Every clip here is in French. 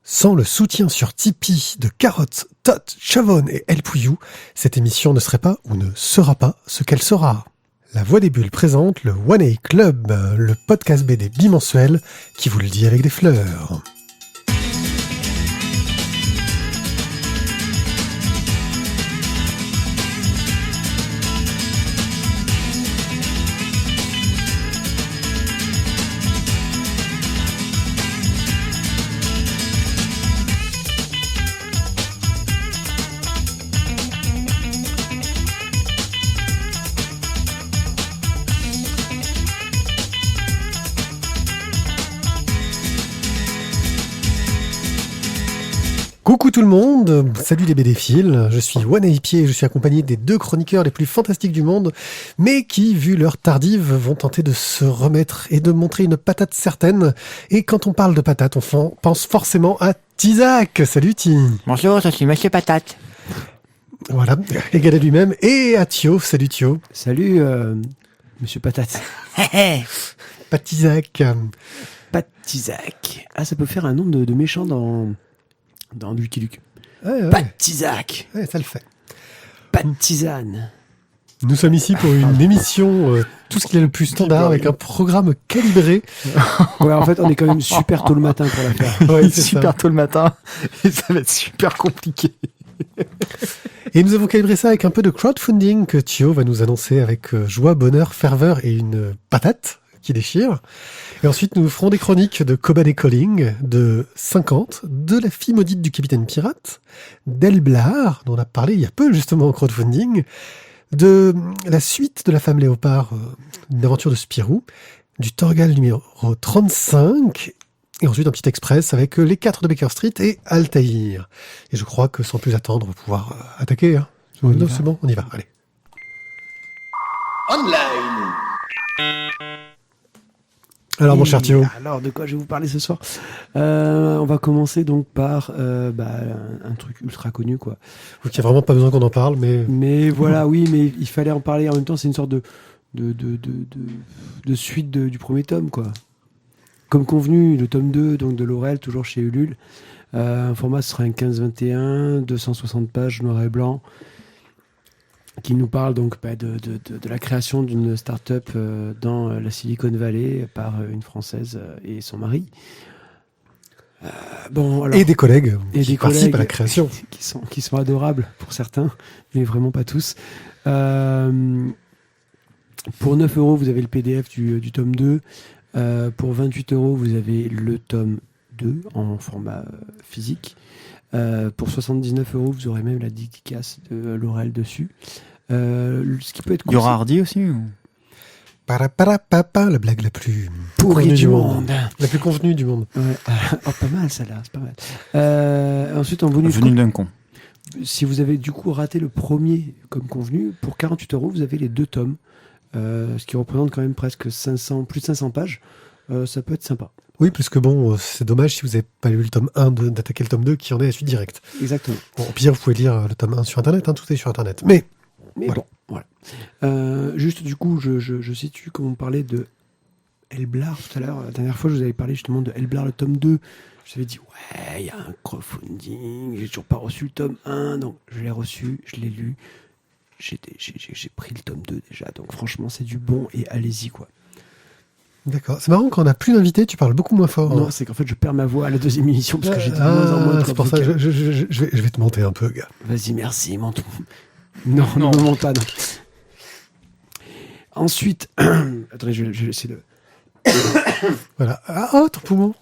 Sans le soutien sur Tipeee de Carotte, Tot, Chavonne et El Pouillou, cette émission ne serait pas ou ne sera pas ce qu'elle sera. La Voix des Bulles présente le One A Club, le podcast BD bimensuel qui vous le dit avec des fleurs. Coucou tout le monde, salut les BDphiles, je suis One A Pied et je suis accompagné des deux chroniqueurs les plus fantastiques du monde, mais qui, vu l'heure tardive, vont tenter de se remettre et de montrer une patate certaine. Et quand on parle de patate, on pense forcément à Tizak. Salut Ti. Bonjour, je suis Monsieur Patate. Voilà, égal à lui-même. Et à Thio, salut Thio. Salut Monsieur Patate. Pas Tizak. Pas Tizak. Ah, ça peut faire un nom de méchant dans Lucky Luke. Ouais. Pas Tizak. Ouais, ça le fait. Pas de tisane. Nous sommes ici pour une émission, tout ce qu'il y a le plus standard, avec un programme calibré. Ouais, en fait, on est quand même super tôt le matin pour la faire. Ouais, c'est super tôt le matin et ça va être super compliqué. Et nous avons calibré ça avec un peu de crowdfunding que Thio va nous annoncer avec joie, bonheur, ferveur et une patate qui déchire. Et ensuite, nous ferons des chroniques de Coban et Colling, de 50, de La fille maudite du capitaine pirate, d'Elblar, dont on a parlé il y a peu justement en crowdfunding, de la suite de La femme léopard, une aventure de Spirou, du Torgal numéro 35, et ensuite un petit express avec les 4 de Baker Street et Altaïr. Et je crois que sans plus attendre, on va pouvoir attaquer. Hein. Non, c'est bon, on y va, allez. Online. Alors, mon cher Thio. Alors, de quoi je vais vous parler ce soir ? On va commencer donc par un truc ultra connu, quoi. Il n'y a vraiment pas besoin qu'on en parle, mais... Mais voilà, oui, mais il fallait en parler en même temps. C'est une sorte de suite du premier tome, quoi. Comme convenu, le tome 2, donc de Laurel, toujours chez Ulule. Un format, ce sera un 15-21, 260 pages, noir et blanc, qui nous parle donc de la création d'une start-up dans la Silicon Valley par une Française et son mari. Et des collègues et qui des participent collègues à la création. qui sont adorables pour certains, mais vraiment pas tous. Pour 9 €, vous avez le PDF du tome 2. Pour 28 €, vous avez le tome 2 en format physique. Pour 79 €, vous aurez même la dédicace de Laurel dessus. Ce qui peut être cool. Il y aura Hardy aussi ou... Parapapa, la blague la plus pourrie du monde. La plus convenue du monde. Ouais. Oh, pas mal celle-là, c'est pas mal. Ensuite, en bonus, Venu d'un con. si vous avez du coup raté le premier comme convenu, pour 48 €, vous avez les 2 tomes, ce qui représente quand même presque plus de 500 pages. Ça peut être sympa. Oui, parce que bon, c'est dommage si vous n'avez pas lu le tome 1 d'attaquer le tome 2 qui en est la suite directe. Exactement. Bon, au pire, vous pouvez lire le tome 1 sur Internet, hein, tout est sur Internet. Mais voilà. Bon, voilà. Juste du coup, je situe, comme on parlait de Elblar tout à l'heure. La dernière fois, je vous avais parlé justement de Elblar, le tome 2. Je vous avais dit, ouais, il y a un crowdfunding, j'ai toujours pas reçu le tome 1. Donc, je l'ai reçu, je l'ai lu. J'ai pris le tome 2 déjà. Donc, franchement, c'est du bon et allez-y, quoi. D'accord. C'est marrant, quand on n'a plus d'invités, tu parles beaucoup moins fort. Non, c'est qu'en fait, je perds ma voix à la deuxième émission parce que j'ai de moins en moins de c'est pour ça que je vais te monter un peu, gars. Vas-y, merci, monte. Non, ne me monte pas, non. Ensuite, attendez, je vais essayer de... Voilà. Ah, ton poumon.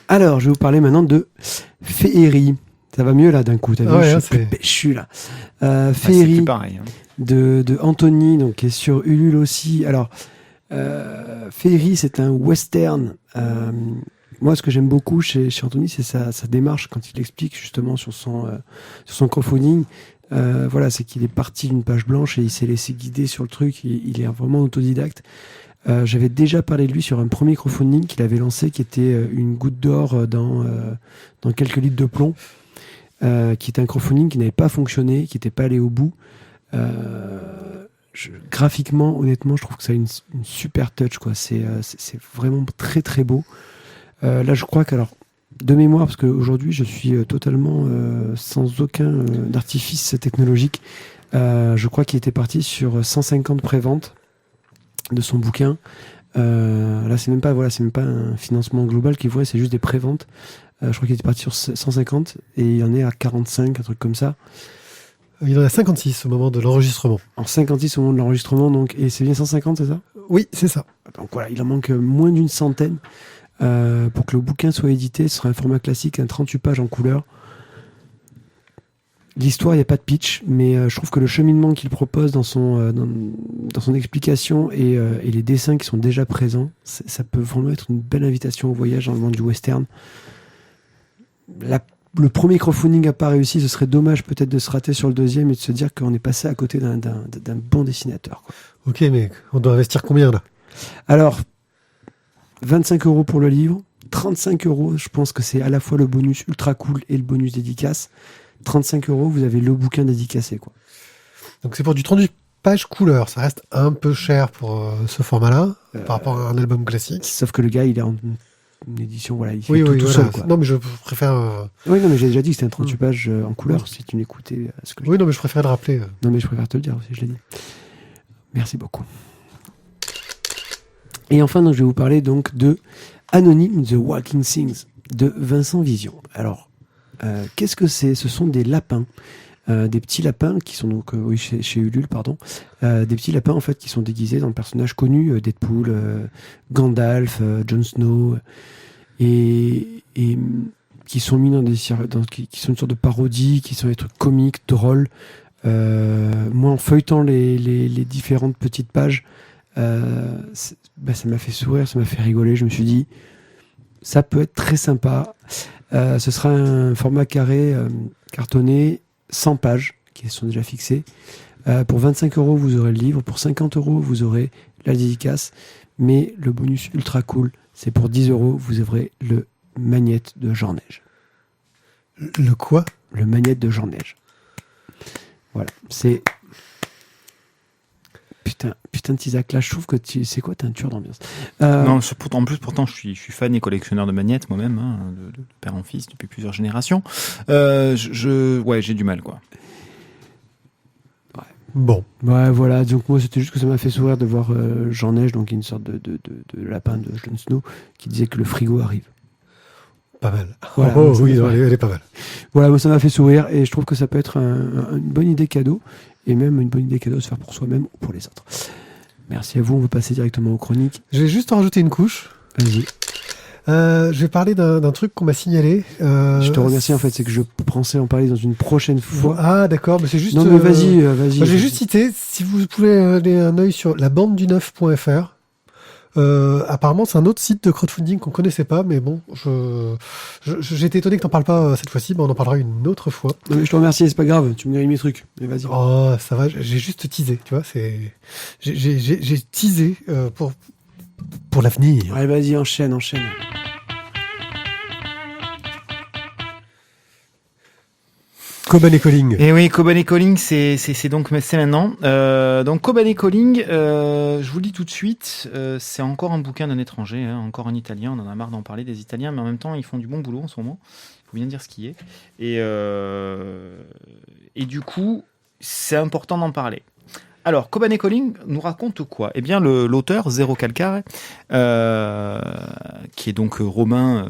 Alors, je vais vous parler maintenant de Féerie. Ça va mieux là d'un coup, t'as vu, Ouais, je suis plus péchu là. C'est Féerie plus pareil. Hein. de Anthony, donc, qui est sur Ulule aussi. Alors, Féerie, c'est un western. Moi, ce que j'aime beaucoup chez Anthony, c'est sa démarche quand il explique justement sur son crowdfunding. Voilà, c'est qu'il est parti d'une page blanche et il s'est laissé guider sur le truc. Il est vraiment autodidacte. J'avais déjà parlé de lui sur un premier crowdfunding qu'il avait lancé, qui était une goutte d'or dans quelques litres de plomb, qui était un crowdfunding qui n'avait pas fonctionné, qui n'était pas allé au bout. Graphiquement, honnêtement, je trouve que ça a une super touch, quoi. C'est vraiment très très beau. Là, je crois que, alors, de mémoire, parce qu'aujourd'hui je suis totalement sans aucun artifice technologique, je crois qu'il était parti sur 150 préventes de son bouquin. Là c'est même pas un financement global qu'il voit, c'est juste des préventes. Je crois qu'il était parti sur 150 et il y en est à 45, un truc comme ça. Il en a 56 au moment de l'enregistrement. En 56 au moment de l'enregistrement, donc, et c'est bien 150, c'est ça? Oui, c'est ça. Donc voilà, il en manque moins d'une centaine pour que le bouquin soit édité. Ce sera un format classique, un 38 pages en couleur. L'histoire, il n'y a pas de pitch, mais je trouve que le cheminement qu'il propose dans son explication et les dessins qui sont déjà présents, ça peut vraiment être une belle invitation au voyage dans le monde du western. Le premier crowdfunding n'a pas réussi, ce serait dommage peut-être de se rater sur le deuxième et de se dire qu'on est passé à côté d'un bon dessinateur, quoi. Ok, mais on doit investir combien là? Alors, 25 € pour le livre, 35 €, je pense que c'est à la fois le bonus ultra cool et le bonus dédicace. 35 €, vous avez le bouquin dédicacé, quoi. Donc c'est pour du 38 pages couleur, ça reste un peu cher pour ce format-là, par rapport à un album classique. Sauf que le gars, il est en une édition, voilà, il fait Oui, tout voilà. seul, quoi. Non, mais je préfère... Oui, non, mais j'ai déjà dit que c'était un 38 pages en couleur, si tu m'écoutais. Oui, non, mais je préfère le rappeler. Non, mais je préfère te le dire aussi, je l'ai dit. Merci beaucoup. Et enfin, donc, je vais vous parler donc de Anonyme, The Walking Things, de Vincent Vision. Alors, qu'est-ce que c'est? Ce sont des lapins. Des petits lapins qui sont donc chez Ulule, pardon, des petits lapins en fait qui sont déguisés dans le personnage connu Deadpool, Gandalf, Jon Snow, et qui sont mis qui sont une sorte de parodie, qui sont des trucs comiques, drôles. Moi, en feuilletant les différentes petites pages, ça m'a fait sourire, ça m'a fait rigoler. Je me suis dit, ça peut être très sympa. Ce sera un format carré, cartonné, 100 pages qui sont déjà fixées. Pour 25 €, vous aurez le livre. Pour 50 €, vous aurez la dédicace. Mais le bonus ultra cool, c'est pour 10 €, vous aurez le magnète de Jean Neige. Le quoi? Le magnète de Jean Neige. Voilà. C'est... Putain de Tizak, là, je trouve que c'est quoi, t'es un tueur d'ambiance. Non, pourtant, je suis fan et collectionneur de magnettes moi-même, hein, de père en fils depuis plusieurs générations. J'ai du mal, quoi. Bon. Ouais, voilà. Donc moi, c'était juste que ça m'a fait sourire de voir Jean Neige, donc une sorte de lapin de Jon Snow, qui disait que le frigo arrive. Pas mal. Voilà, oui, elle est pas mal. Voilà, moi, ça m'a fait sourire et je trouve que ça peut être une bonne idée cadeau et même une bonne idée cadeau de se faire pour soi-même ou pour les autres. Merci à vous, on va passer directement aux chroniques. Je vais juste en rajouter une couche. Vas-y. Je vais parler d'un truc qu'on m'a signalé. Je te remercie, en fait, c'est que je pensais en parler dans une prochaine fois. Ah, d'accord, mais c'est juste... Non, mais vas-y. J'ai juste cité, si vous pouvez aller un œil sur labandeduneuf.fr. Apparemment, c'est un autre site de crowdfunding qu'on connaissait pas, mais bon, j'étais étonné que t'en parles pas cette fois-ci, mais on en parlera une autre fois. Non, mais je te remercie, c'est pas grave, tu me gagnes mes trucs. Mais vas-y. Oh, ça va, j'ai juste teasé, tu vois, j'ai teasé pour l'avenir. Allez, vas-y, enchaîne. Coban et Colling. Et oui, Coban et Colling, c'est maintenant. Donc Coban et Colling, je vous le dis tout de suite, c'est encore un bouquin d'un étranger, hein, encore un Italien. On en a marre d'en parler des Italiens, mais en même temps, ils font du bon boulot en ce moment. Il faut bien dire ce qui est. Et du coup, c'est important d'en parler. Alors, Coban et Colling nous raconte quoi? Eh bien, l'auteur, Zero Calcare, qui est donc romain,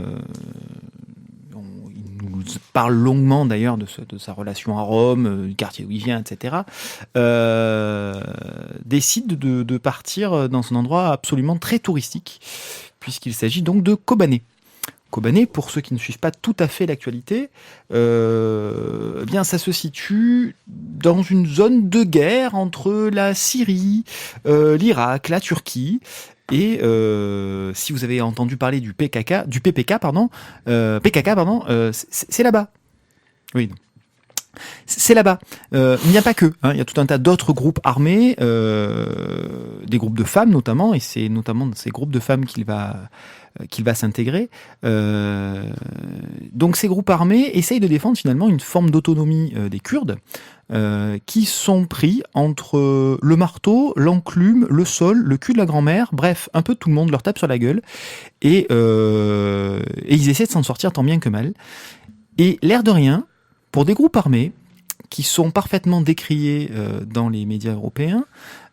il nous parle longuement d'ailleurs de sa relation à Rome, du quartier où il vient, etc., décide de partir dans un endroit absolument très touristique, puisqu'il s'agit donc de Kobané. Kobané, pour ceux qui ne suivent pas tout à fait l'actualité, eh bien, ça se situe dans une zone de guerre entre la Syrie, l'Irak, la Turquie. Et si vous avez entendu parler du PKK, c'est là-bas. Oui. C'est là-bas. Il n'y a pas que. Il y a tout un tas d'autres groupes armés, des groupes de femmes notamment, et c'est notamment dans ces groupes de femmes qu'il va qu'il va s'intégrer. Donc ces groupes armés essayent de défendre finalement une forme d'autonomie des Kurdes, qui sont pris entre le marteau, l'enclume, le sol, le cul de la grand-mère, bref, un peu tout le monde leur tape sur la gueule, et ils essaient de s'en sortir tant bien que mal. Et l'air de rien, pour des groupes armés, qui sont parfaitement décriés dans les médias européens,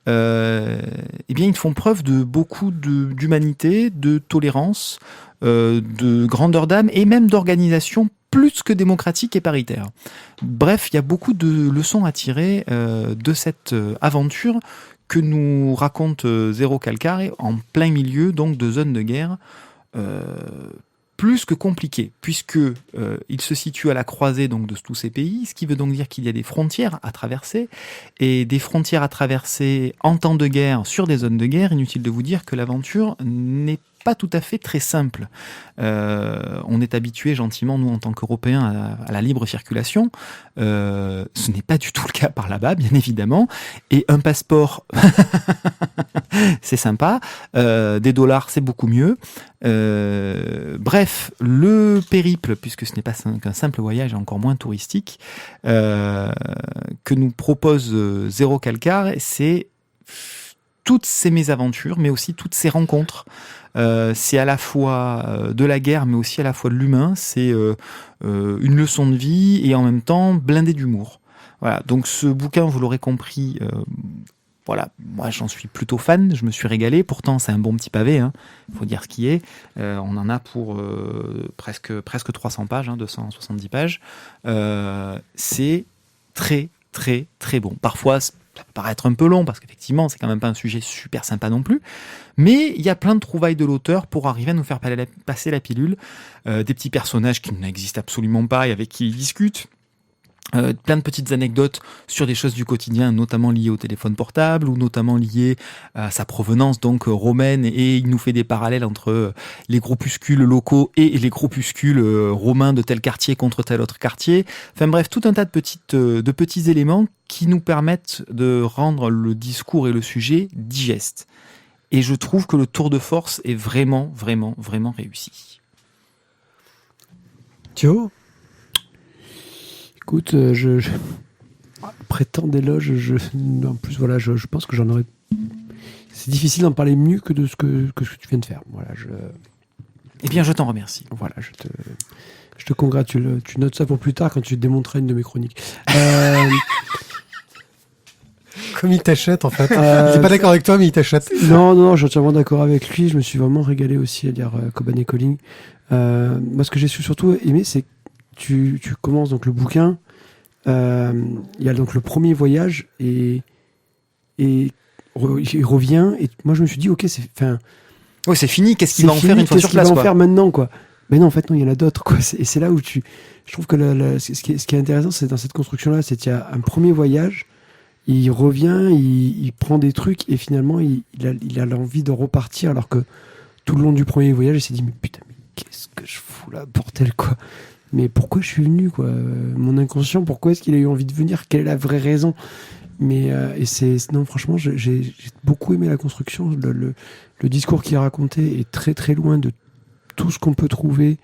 eh bien, ils font preuve de beaucoup d'humanité, de tolérance, de grandeur d'âme et même d'organisation plus que démocratique et paritaire. Bref, il y a beaucoup de leçons à tirer de cette aventure que nous raconte Zero Calcare en plein milieu donc de zones de guerre plus que compliqué, puisque il se situe à la croisée donc de tous ces pays, ce qui veut donc dire qu'il y a des frontières à traverser, et des frontières à traverser en temps de guerre sur des zones de guerre. Inutile de vous dire que l'aventure n'est pas tout à fait très simple. On est habitué gentiment, nous en tant qu'Européens, à la libre circulation. Ce n'est pas du tout le cas par là-bas, bien évidemment. Et un passeport, c'est sympa. Des dollars, c'est beaucoup mieux. Bref, le périple, puisque ce n'est pas qu'un simple voyage, encore moins touristique, que nous propose Zero Calcare, c'est toutes ces mésaventures, mais aussi toutes ces rencontres. C'est à la fois de la guerre, mais aussi à la fois de l'humain. C'est une leçon de vie et en même temps blindé d'humour. Voilà. Donc ce bouquin, vous l'aurez compris, voilà, moi j'en suis plutôt fan. Je me suis régalé. Pourtant, c'est un bon petit pavé. Faut dire ce qui est. On en a pour presque 300 pages, 270 pages. C'est très très très bon. Parfois, ça peut paraître un peu long parce qu'effectivement, c'est quand même pas un sujet super sympa non plus. Mais il y a plein de trouvailles de l'auteur pour arriver à nous faire passer la pilule. Des petits personnages qui n'existent absolument pas et avec qui il discute. Plein de petites anecdotes sur des choses du quotidien, notamment liées au téléphone portable ou notamment liées à sa provenance donc romaine, et il nous fait des parallèles entre les groupuscules locaux et les groupuscules romains de tel quartier contre tel autre quartier. Enfin bref, tout un tas de petits éléments qui nous permettent de rendre le discours et le sujet digestes. Et je trouve que le tour de force est vraiment, vraiment, vraiment réussi. Thio ? Écoute, après tant d'éloges, en plus, voilà, je pense que j'en aurais. C'est difficile d'en parler mieux que de ce que tu viens de faire. Voilà, Eh bien, je t'en remercie. Voilà, je te congratule. Tu notes ça pour plus tard quand tu démonteras une de mes chroniques. Comme il t'achète, en fait. Il n'est pas d'accord avec toi, mais il t'achète. Non, je suis entièrement d'accord avec lui. Je me suis vraiment régalé aussi à lire Kobane Calling. Moi, ce que j'ai surtout aimé, c'est que tu commences donc le bouquin. Il y a donc le premier voyage et il revient. Et moi, je me suis dit, ok, Oui, c'est fini. Qu'est-ce qu'il va en faire une fois sur place, qu'est-ce qu'il va en faire maintenant, quoi. Mais non, en fait, non, il y en a d'autres, quoi. Et c'est là où je trouve que ce qui est intéressant, c'est dans cette construction-là, c'est qu'il y a un premier voyage. Il revient, il prend des trucs et finalement il a l'envie de repartir, alors que tout le long du premier voyage il s'est dit mais putain, mais qu'est-ce que je fous là, bordel, quoi. Mais pourquoi je suis venu, quoi. Mon inconscient, pourquoi est-ce qu'il a eu envie de venir, quelle est la vraie raison. Mais non, franchement, j'ai beaucoup aimé la construction. Le discours qu'il a raconté est très très loin de tout ce qu'on peut trouver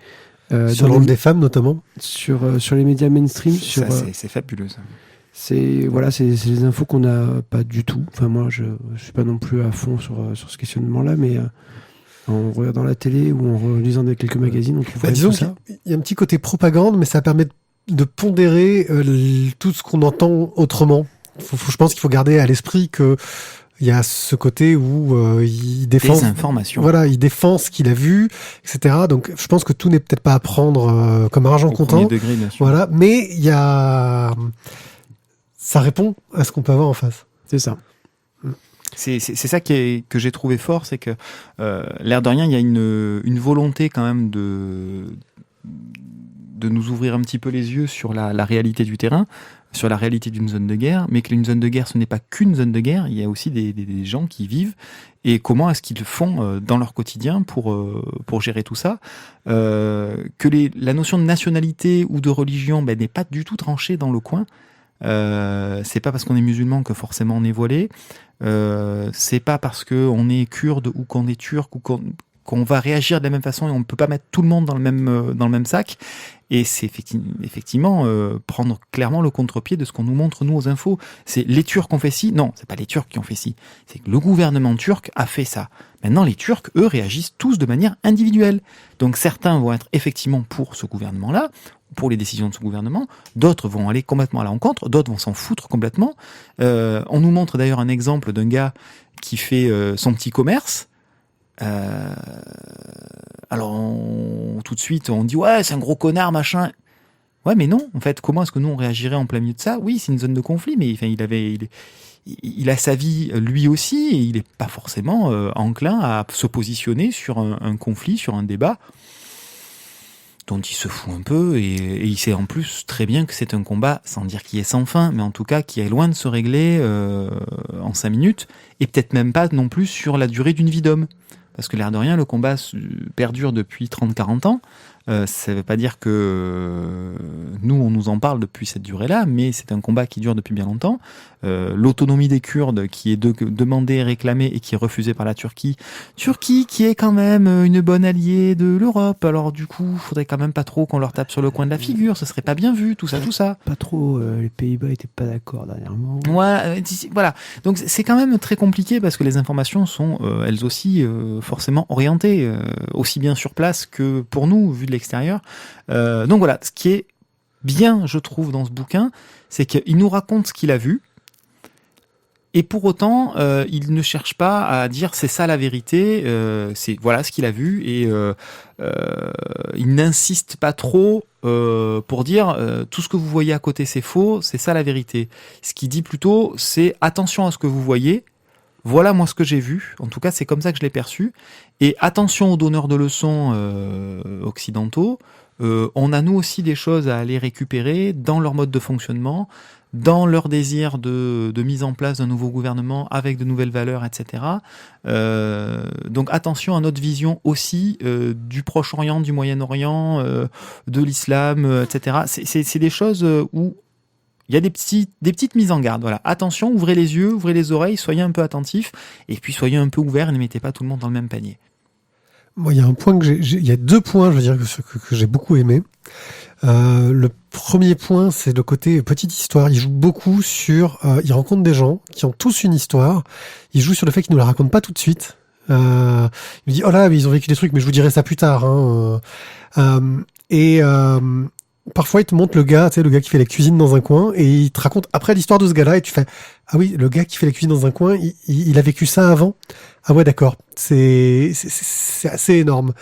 sur le rôle des femmes notamment, sur les médias mainstream. C'est fabuleux, ça. C'est des infos qu'on n'a pas du tout. Enfin, moi, je suis pas non plus à fond sur ce questionnement-là, mais en regardant la télé ou en relisant quelques magazines, on trouve disons tout ça. Il y a un petit côté propagande, mais ça permet de pondérer tout ce qu'on entend autrement. Je pense qu'il faut garder à l'esprit que il y a ce côté où il défend des informations. Voilà, il défend ce qu'il a vu, etc. Donc, je pense que tout n'est peut-être pas à prendre comme argent comptant. Degré, bien sûr. Voilà, mais il y a ça répond à ce qu'on peut avoir en face. C'est ça. C'est ça que j'ai trouvé fort, c'est que l'air de rien, il y a une volonté quand même de nous ouvrir un petit peu les yeux sur la réalité du terrain, sur la réalité d'une zone de guerre, mais qu'une zone de guerre, ce n'est pas qu'une zone de guerre, il y a aussi des gens qui vivent, et comment est-ce qu'ils le font dans leur quotidien pour gérer tout ça, que la notion de nationalité ou de religion n'est pas du tout tranchée dans le coin. C'est pas parce qu'on est musulman que forcément on est voilé. C'est pas parce qu'on est kurde ou qu'on est turc ou qu'on va réagir de la même façon et on ne peut pas mettre tout le monde dans le même sac. Et c'est effectivement prendre clairement le contre-pied de ce qu'on nous montre, nous, aux infos. C'est les Turcs ont fait ci. Non, c'est pas les Turcs qui ont fait ci. C'est que le gouvernement turc a fait ça. Maintenant, les Turcs, eux, réagissent tous de manière individuelle. Donc certains vont être effectivement pour ce gouvernement-là, pour les décisions de ce gouvernement. D'autres vont aller complètement à l'encontre. D'autres vont s'en foutre complètement. On nous montre d'ailleurs un exemple d'un gars qui fait son petit commerce. Alors tout de suite on dit ouais c'est un gros connard machin. Ouais mais non en fait comment est-ce que nous on réagirait en plein milieu de ça? Oui c'est une zone de conflit mais enfin il a sa vie lui aussi et il est pas forcément enclin à se positionner sur un conflit, sur un débat dont il se fout un peu et il sait en plus très bien que c'est un combat, sans dire qui est sans fin, mais en tout cas qui est loin de se régler en 5 minutes et peut-être même pas non plus sur la durée d'une vie d'homme. Parce que l'air de rien, le combat perdure depuis 30-40 ans. Ça ne veut pas dire que nous, on nous en parle depuis cette durée-là, mais c'est un combat qui dure depuis bien longtemps. L'autonomie des Kurdes qui est demandée, réclamée et qui est refusée par la Turquie. Turquie qui est quand même une bonne alliée de l'Europe. Alors du coup, il faudrait quand même pas trop qu'on leur tape sur le coin de la figure. Ce serait pas bien vu, tout ça. Pas trop, les Pays-Bas étaient pas d'accord dernièrement. Ouais, voilà. Donc c'est quand même très compliqué parce que les informations sont elles aussi forcément orientées, aussi bien sur place que pour nous, vu de l'extérieur. Donc voilà, ce qui est bien, je trouve, dans ce bouquin, c'est qu'il nous raconte ce qu'il a vu, et pour autant, il ne cherche pas à dire c'est ça la vérité, c'est voilà ce qu'il a vu, et il n'insiste pas trop pour dire tout ce que vous voyez à côté c'est faux, c'est ça la vérité. Ce qu'il dit plutôt, c'est attention à ce que vous voyez. Voilà moi ce que j'ai vu, en tout cas c'est comme ça que je l'ai perçu, et attention aux donneurs de leçons occidentaux, on a nous aussi des choses à aller récupérer dans leur mode de fonctionnement, dans leur désir de mise en place d'un nouveau gouvernement avec de nouvelles valeurs, etc. Donc attention à notre vision aussi du Proche-Orient, du Moyen-Orient, de l'islam, etc. C'est des choses où il y a des petites mises en garde. Voilà. Attention, ouvrez les yeux, ouvrez les oreilles, soyez un peu attentifs, et puis soyez un peu ouverts, ne mettez pas tout le monde dans le même panier. Moi, il y a un point il y a 2 points, je veux dire, que j'ai beaucoup aimé. Le premier point, c'est le côté petite histoire. Il joue beaucoup sur, il rencontre des gens qui ont tous une histoire. Il joue sur le fait qu'ils ne la racontent pas tout de suite. Il me dit, oh là, mais ils ont vécu des trucs, mais je vous dirai ça plus tard. Parfois, il te montre le gars, tu sais, le gars qui fait la cuisine dans un coin, et il te raconte après l'histoire de ce gars-là, et tu fais, ah oui, le gars qui fait la cuisine dans un coin, il a vécu ça avant. Ah ouais, d'accord. C'est assez énorme.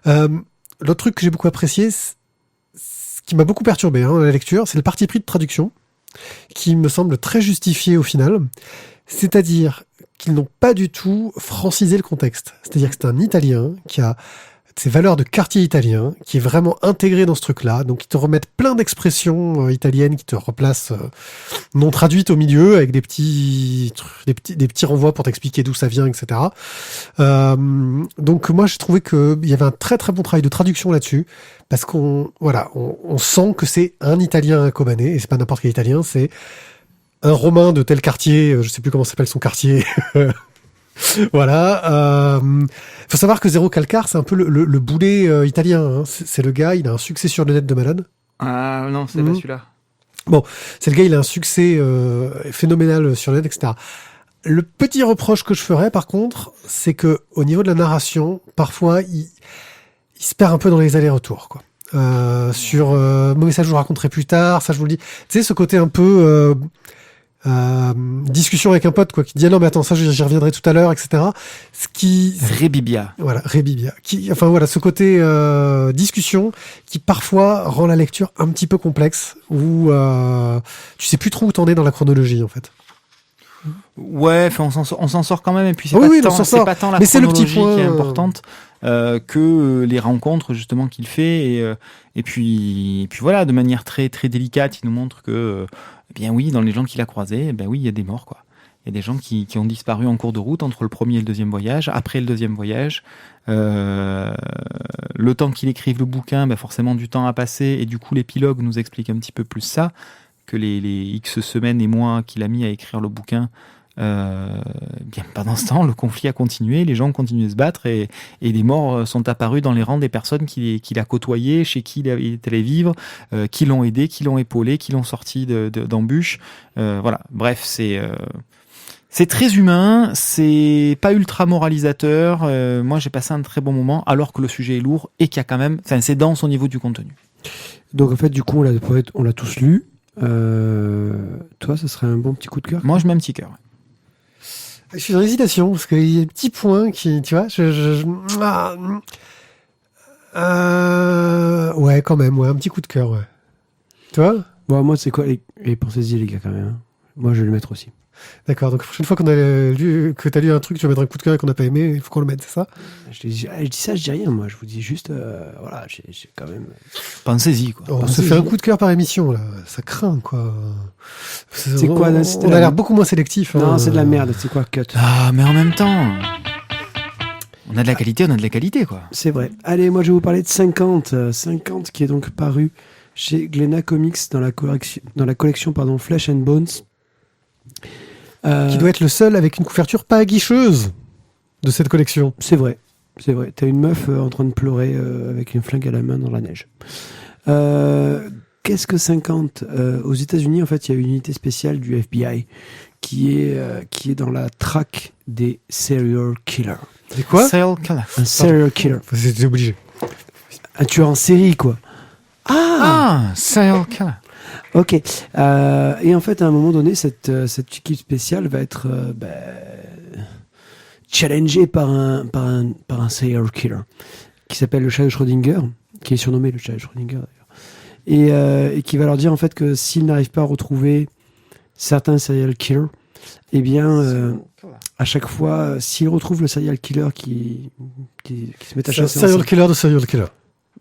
L'autre truc que j'ai beaucoup apprécié, ce qui m'a beaucoup perturbé, dans la lecture, c'est le parti pris de traduction, qui me semble très justifié au final. C'est-à-dire qu'ils n'ont pas du tout francisé le contexte. C'est-à-dire que c'est un Italien qui a ces valeurs de quartier italien, qui est vraiment intégré dans ce truc-là. Donc, ils te remettent plein d'expressions italiennes qui te replacent non traduites au milieu, avec des petits renvois pour t'expliquer d'où ça vient, etc. Donc, moi, j'ai trouvé qu'il y avait un très très bon travail de traduction là-dessus, parce qu'on sent que c'est un Italien à Kobané, et c'est pas n'importe quel Italien, c'est un Romain de tel quartier, je sais plus comment s'appelle son quartier. Voilà. Faut savoir que Zero Calcar, c'est un peu le boulet italien. Hein. C'est le gars, il a un succès sur le net de malade. Ah non, c'est pas celui-là. Bon, c'est le gars, il a un succès phénoménal sur le net, etc. Le petit reproche que je ferais, par contre, c'est que au niveau de la narration, parfois, il se perd un peu dans les allers-retours, quoi. Mais ça, je vous raconterai plus tard. Ça, je vous le dis. Tu sais, ce côté un peu discussion avec un pote, quoi, qui dit ah non mais attends, ça j'y reviendrai tout à l'heure, etc. Ce qui Rébibia. Voilà, Rébibia. Enfin voilà, ce côté discussion qui parfois rend la lecture un petit peu complexe, où tu sais plus trop où t'en es dans la chronologie en fait. Ouais, on s'en sort quand même, et puis c'est pas tant la mais c'est le petit chronologie point qui est importante que les rencontres justement qu'il fait, et puis voilà, de manière très très délicate, il nous montre que eh bien oui, dans les gens qu'il a croisés, ben oui, il y a des morts, quoi. Il y a des gens qui ont disparu en cours de route entre le premier et le deuxième voyage, après le deuxième voyage. Le temps qu'il écrive le bouquin, ben forcément du temps a passé, et du coup l'épilogue nous explique un petit peu plus ça, que les X semaines et mois qu'il a mis à écrire le bouquin Bien, pendant ce temps, le conflit a continué, les gens ont continué de se battre et des morts sont apparus dans les rangs des personnes qu'il a côtoyées, chez qui il est allé vivre, qui l'ont aidé, qui l'ont épaulé, qui l'ont sorti d'embûches. Voilà. Bref, c'est très humain, c'est pas ultra moralisateur. Moi, j'ai passé un très bon moment, alors que le sujet est lourd et qu'il y a quand même, enfin, c'est dense au niveau du contenu. Donc en fait, du coup, on l'a tous lu. Toi, ça serait un bon petit coup de cœur? Moi, je mets un petit cœur. Je suis dans l'hésitation parce qu'il y a des petits points qui, tu vois, ouais, quand même, ouais, un petit coup de cœur, ouais. Toi? Bon, moi, c'est quoi? Et pensez-y, les gars, quand même. Hein. Moi, je vais le mettre aussi. D'accord, donc la prochaine fois que t'as lu un truc, tu vas mettre un coup de cœur et qu'on n'a pas aimé, il faut qu'on le mette, c'est ça? Je dis ça, je dis rien, moi. Je vous dis juste, voilà, j'ai quand même... Pensez-y, quoi. On se fait un coup de cœur par émission, là. Ça craint, quoi. C'est quoi, là, on a l'air beaucoup moins sélectif. Non, hein. c'est de la merde. C'est quoi, cut? Ah, mais en même temps, on a de la qualité, quoi. C'est vrai. Allez, moi, je vais vous parler de 50. 50 qui est donc paru chez Glénat Comics dans la collection Flesh and Bones. Qui doit être le seul avec une couverture pas aguicheuse de cette collection. C'est vrai. T'as une meuf en train de pleurer avec une flingue à la main dans la neige. Qu'est-ce que 50 aux États-Unis, en fait, il y a une unité spéciale du FBI qui est dans la traque des serial killers. C'est quoi? Serial killer. Un serial killer. C'était obligé. Un tueur en série, quoi. Ah, serial killer. Ok. Et en fait, à un moment donné, cette équipe spéciale va être challengée par un serial killer qui s'appelle le chat de Schrödinger, qui est surnommé le chat de Schrödinger d'ailleurs, et qui va leur dire en fait que s'ils n'arrivent pas à retrouver certains serial killers, eh bien, à chaque fois, s'ils retrouvent le serial killer qui se met à chasser... Serial killer de serial killer.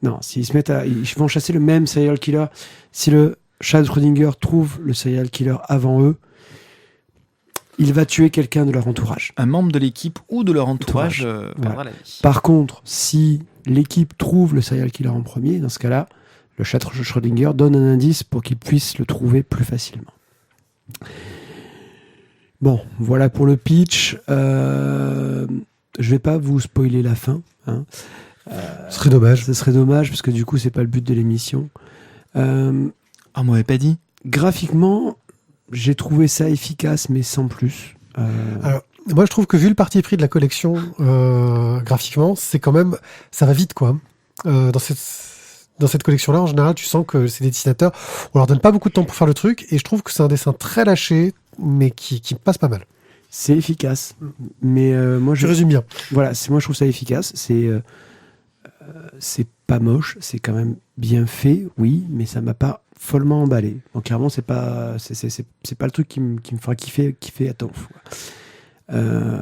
Non, ils vont chasser le même serial killer. Si le chat de Schrödinger trouve le serial killer avant eux, il va tuer quelqu'un de leur entourage. Un membre de l'équipe ou de leur entourage perdra la vie. Par contre, si l'équipe trouve le serial killer en premier, dans ce cas-là, le chat de Schrödinger donne un indice pour qu'il puisse le trouver plus facilement. Bon, voilà pour le pitch. Je vais pas vous spoiler la fin. Hein. Ce serait dommage. Ce serait dommage parce que du coup, c'est pas le but de l'émission. Ah, on m'avait pas dit. Graphiquement, j'ai trouvé ça efficace, mais sans plus. Alors, moi, je trouve que vu le parti pris de la collection, graphiquement, c'est quand même, ça va vite, quoi. Dans cette collection-là, en général, tu sens que c'est des dessinateurs, on leur donne pas beaucoup de temps pour faire le truc, et je trouve que c'est un dessin très lâché, mais qui passe pas mal. C'est efficace, mais moi, Je résume bien. Voilà, moi je trouve ça efficace. C'est pas moche, c'est quand même bien fait, oui, mais ça m'a pas follement emballé. Donc clairement, c'est pas le truc qui me fera kiffer à temps.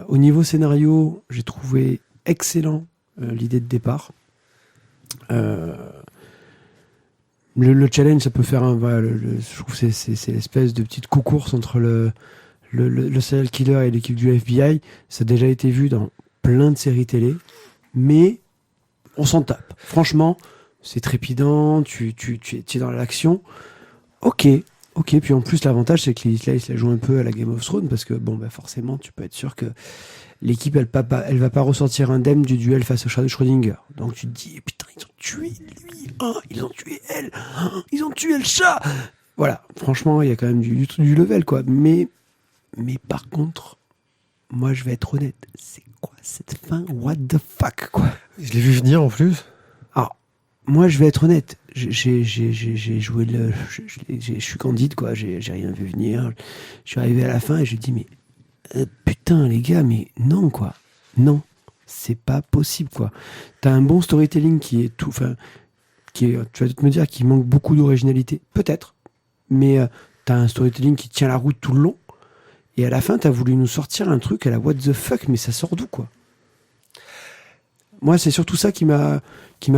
Au niveau scénario, j'ai trouvé excellent l'idée de départ. Le challenge, ça peut faire je trouve que c'est l'espèce de petite course entre le serial killer et l'équipe du FBI. Ça a déjà été vu dans plein de séries télé, mais on s'en tape. Franchement, c'est trépidant, tu es dans l'action. Ok. Puis en plus, l'avantage, c'est que il se la joue un peu à la Game of Thrones, parce que forcément, tu peux être sûr que l'équipe, elle va pas ressortir indemne du duel face au chat de Schrödinger. Donc tu te dis, putain, ils ont tué lui, ils ont tué elle, ils ont tué le chat. Voilà, franchement, il y a quand même du level, quoi. Mais par contre, moi, je vais être honnête, c'est quoi cette fin? What the fuck, quoi? Je l'ai vu venir, en plus. Alors, moi, je vais être honnête, j'ai joué je suis candide, quoi, j'ai rien vu venir. Je suis arrivé à la fin et j'ai dit, mais putain, les gars, mais non, quoi. Non, c'est pas possible, quoi. T'as un bon storytelling qui est tout, tu vas te me dire qu'il manque beaucoup d'originalité, peut-être, mais t'as un storytelling qui tient la route tout le long, et à la fin, t'as voulu nous sortir un truc à la what the fuck, mais ça sort d'où, quoi? Moi, c'est surtout ça qui m'a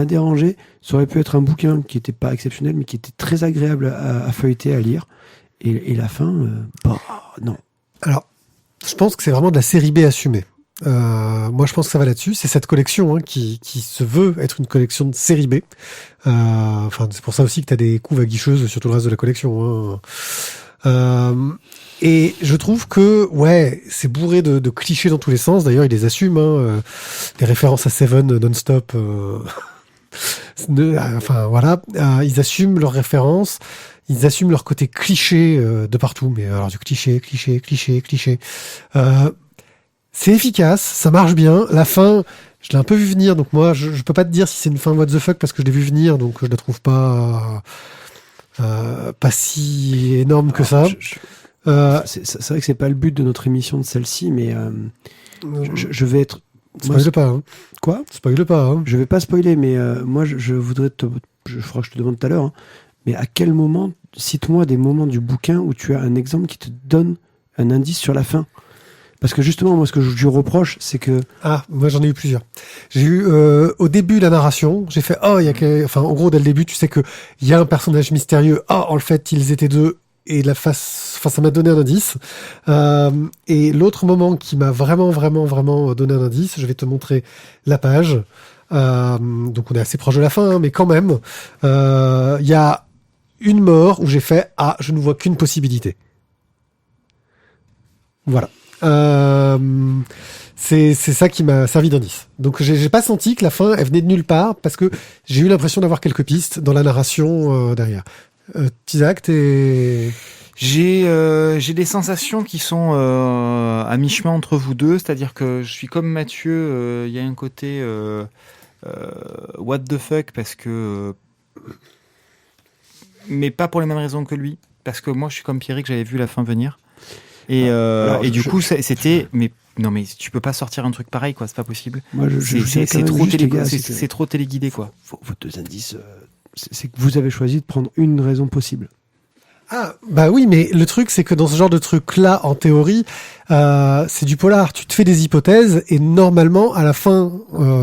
dérangé. Ça aurait pu être un bouquin qui était pas exceptionnel, mais qui était très agréable à feuilleter, à lire, et la fin, non. Alors, je pense que c'est vraiment de la série B assumée. Moi, je pense que ça va là-dessus. C'est cette collection qui se veut être une collection de série B. C'est pour ça aussi que tu as des couves aguicheuses sur tout le reste de la collection. Et je trouve que, ouais, c'est bourré de clichés dans tous les sens. D'ailleurs, ils les assument, des références à Seven non-stop. Enfin, voilà. Ils assument leurs références. Ils assument leur côté cliché de partout. Mais alors, du cliché. C'est efficace, ça marche bien. La fin, je l'ai un peu vu venir. Donc moi, je peux pas te dire si c'est une fin what the fuck parce que je l'ai vu venir. Donc je la trouve pas si énorme que ça. C'est vrai que c'est pas le but de notre émission de celle-ci, mais je vais être. Spoil pas. Hein. Quoi ? Spoil pas. Hein. Je vais pas spoiler, mais moi je voudrais je ferai que je te demande tout à l'heure. Hein, mais à quel moment, cite-moi des moments du bouquin où tu as un exemple qui te donne un indice sur la fin. Parce que justement, moi, ce que je lui reproche, c'est que... Ah, moi, j'en ai eu plusieurs. J'ai eu, au début, la narration, j'ai fait, enfin, en gros, dès le début, tu sais que il y a un personnage mystérieux. En fait, ils étaient deux. Et ça m'a donné un indice. Et l'autre moment qui m'a vraiment donné un indice, je vais te montrer la page. Donc, on est assez proche de la fin, hein, mais quand même, il y a une mort où j'ai fait, je ne vois qu'une possibilité. Voilà. C'est ça qui m'a servi d'indice. Donc j'ai pas senti que la fin elle venait de nulle part parce que j'ai eu l'impression d'avoir quelques pistes dans la narration derrière. Tizak, J'ai des sensations qui sont à mi-chemin entre vous deux, c'est-à-dire que je suis comme Mathieu, il y a un côté what the fuck parce que mais pas pour les mêmes raisons que lui, parce que moi je suis comme Pierrick, j'avais vu la fin venir. Et du coup, c'était. Mais non, mais tu peux pas sortir un truc pareil, quoi. C'est pas possible. Moi, c'est trop téléguidé, quoi. Vos deux indices, c'est que vous avez choisi de prendre une raison possible. Ah, bah oui, mais le truc, c'est que dans ce genre de truc-là, en théorie, c'est du polar. Tu te fais des hypothèses et normalement, à la fin,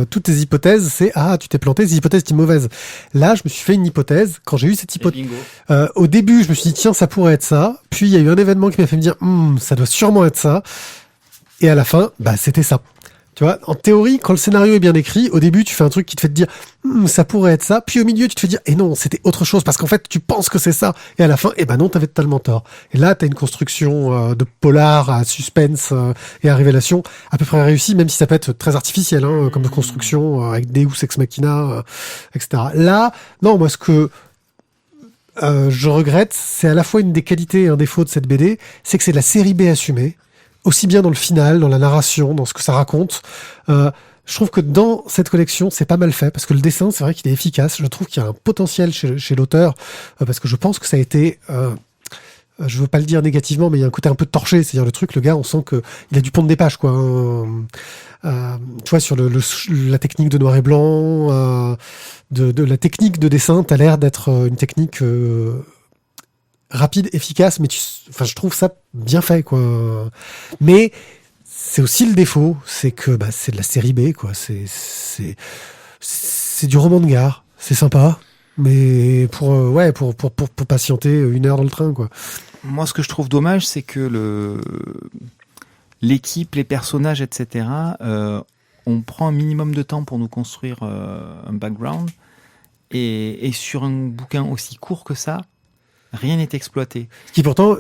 toutes tes hypothèses, c'est tu t'es planté, ces hypothèses étaient mauvaises. Là, je me suis fait une hypothèse. Quand j'ai eu cette hypothèse, au début, je me suis dit tiens, ça pourrait être ça. Puis il y a eu un événement qui m'a fait me dire ça doit sûrement être ça. Et à la fin, c'était ça. Tu vois, en théorie, quand le scénario est bien écrit, au début, tu fais un truc qui te fait te dire ça pourrait être ça. Puis au milieu, tu te fais dire non, c'était autre chose parce qu'en fait, tu penses que c'est ça. Et à la fin, non, t'avais totalement tort. Et là, t'as une construction de polar à suspense et à révélation à peu près réussie, même si ça peut être très artificiel, comme de construction avec Deus Ex Machina, etc. Là, non, moi, ce que je regrette, c'est à la fois une des qualités et un défaut de cette BD, c'est que c'est de la série B assumée. Aussi bien dans le final, dans la narration, dans ce que ça raconte. Je trouve que dans cette collection, c'est pas mal fait, parce que le dessin, c'est vrai qu'il est efficace. Je trouve qu'il y a un potentiel chez l'auteur, parce que je pense que ça a été... je veux pas le dire négativement, mais il y a un côté un peu torché. C'est-à-dire le truc, le gars, on sent que il a du pont de dépage, quoi. Tu vois, sur la technique de noir et blanc, de la technique de dessin, t'as l'air d'être une technique... rapide, efficace, mais je trouve ça bien fait, quoi. Mais c'est aussi le défaut, c'est que c'est de la série B, quoi. C'est du roman de gare, c'est sympa, mais pour patienter 1 heure dans le train, quoi. Moi, ce que je trouve dommage, c'est que l'équipe, les personnages, etc. On prend un minimum de temps pour nous construire un background, et sur un bouquin aussi court que ça. Rien n'est exploité. Ce qui pourtant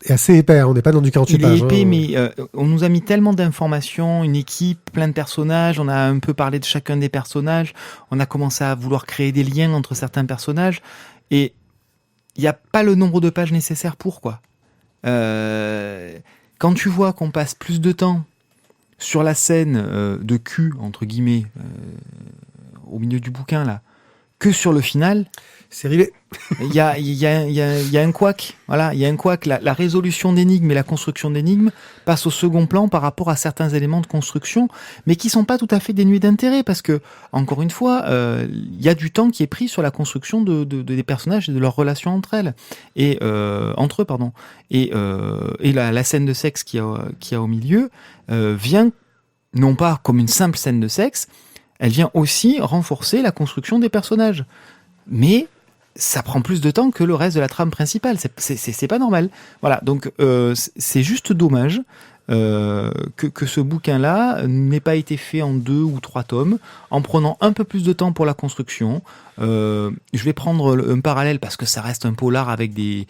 est assez épais, on n'est pas dans du 48 pages. Il est épais, mais on nous a mis tellement d'informations, une équipe, plein de personnages, on a un peu parlé de chacun des personnages, on a commencé à vouloir créer des liens entre certains personnages, et il n'y a pas le nombre de pages nécessaires pour, quoi. Quand tu vois qu'on passe plus de temps sur la scène de cul, entre guillemets, au milieu du bouquin, là, que sur le final... C'est rivé. Il y a un couac. Voilà, il y a un couac. La résolution d'énigmes et la construction d'énigmes passent au second plan par rapport à certains éléments de construction, mais qui sont pas tout à fait dénués d'intérêt, parce que, encore une fois, il y a du temps qui est pris sur la construction des personnages et de leurs relations entre elles. Et, entre eux, pardon. Et la scène de sexe qu'il y a au milieu, vient, non pas comme une simple scène de sexe, elle vient aussi renforcer la construction des personnages. Mais, ça prend plus de temps que le reste de la trame principale. C'est pas normal. Voilà. Donc, c'est juste dommage. que ce bouquin-là n'ait pas été fait en 2 ou 3 tomes, en prenant un peu plus de temps pour la construction. Je vais prendre un parallèle parce que ça reste un polar avec des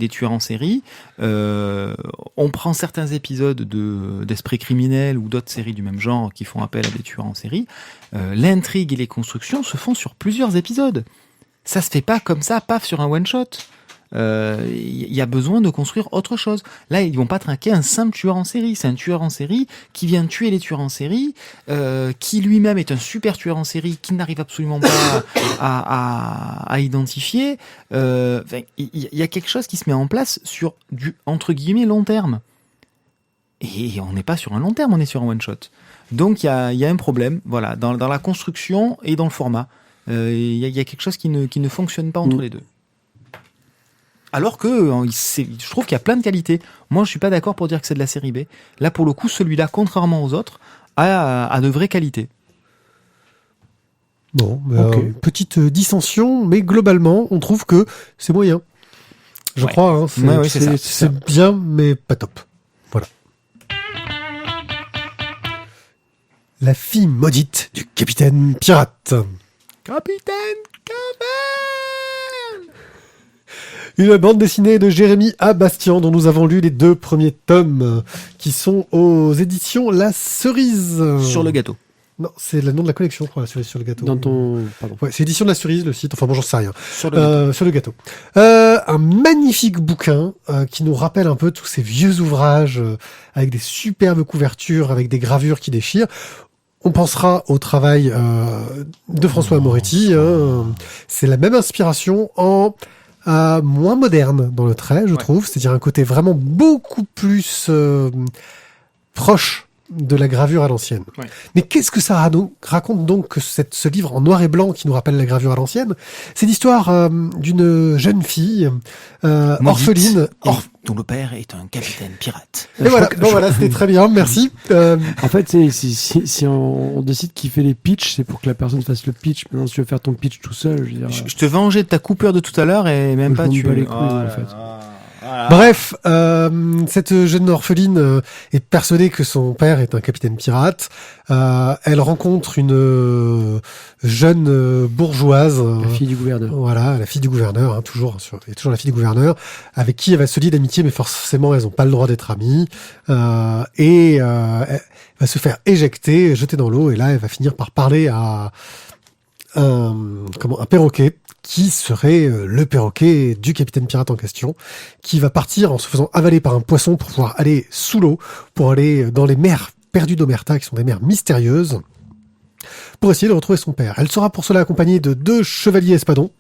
tueurs en série. On prend certains épisodes d'Esprit criminel ou d'autres séries du même genre qui font appel à des tueurs en série. L'intrigue et les constructions se font sur plusieurs épisodes. Ça se fait pas comme ça, paf, sur un one-shot. Y a besoin de construire autre chose. Là, ils vont pas trinquer un simple tueur en série. C'est un tueur en série qui vient tuer les tueurs en série, qui lui-même est un super tueur en série qui n'arrive absolument pas à identifier. Il y a quelque chose qui se met en place sur du entre guillemets long terme. Et on n'est pas sur un long terme, on est sur un one shot. Donc il y a un problème, voilà, dans la construction et dans le format. Il y a quelque chose qui ne fonctionne pas entre les deux. Alors que je trouve qu'il y a plein de qualités. Moi, je suis pas d'accord pour dire que c'est de la série B. Là, pour le coup, celui-là, contrairement aux autres, a de vraies qualités. Bon, petite dissension, mais globalement, on trouve que c'est moyen. Je crois, hein, c'est bien, mais pas top. Voilà. La fille maudite du capitaine pirate. Capitaine Cabane. Une bande dessinée de Jérémy A. Bastian, dont nous avons lu les 2 premiers tomes, qui sont aux éditions La Cerise. Sur le gâteau. Non, c'est le nom de la collection, je crois, sur le gâteau. Pardon. Ouais, c'est édition de La Cerise, le site. Enfin bon, j'en sais rien. Sur le gâteau. Un magnifique bouquin qui nous rappelle un peu tous ces vieux ouvrages avec des superbes couvertures, avec des gravures qui déchirent. On pensera au travail de François Moretti. C'est la même inspiration en moins moderne dans le trait, je trouve. C'est-à-dire un côté vraiment beaucoup plus proche de la gravure à l'ancienne. Ouais. Mais qu'est-ce que ça raconte donc que ce livre en noir et blanc qui nous rappelle la gravure à l'ancienne? C'est l'histoire d'une jeune fille orpheline. Dont le père est un capitaine pirate. Et voilà, voilà, c'était très bien, merci. En fait, si on décide qui fait les pitchs, c'est pour que la personne fasse le pitch. Maintenant, si tu veux faire ton pitch tout seul, je veux dire... Je te vengeais de ta coupure de tout à l'heure et même pas tu... les couilles, en fait. Voilà. Bref, cette jeune orpheline est persuadée que son père est un capitaine pirate. Elle rencontre une jeune bourgeoise, la fille du gouverneur. Voilà, la fille du gouverneur, hein, toujours la fille du gouverneur, avec qui elle va se lier d'amitié, mais forcément elles n'ont pas le droit d'être amies. Elle va se faire éjecter, jeter dans l'eau, et là elle va finir par parler à un perroquet, qui serait le perroquet du capitaine pirate en question, qui va partir en se faisant avaler par un poisson pour pouvoir aller sous l'eau, pour aller dans les mers perdues d'Omerta, qui sont des mers mystérieuses, pour essayer de retrouver son père. Elle sera pour cela accompagnée de 2 chevaliers espadons,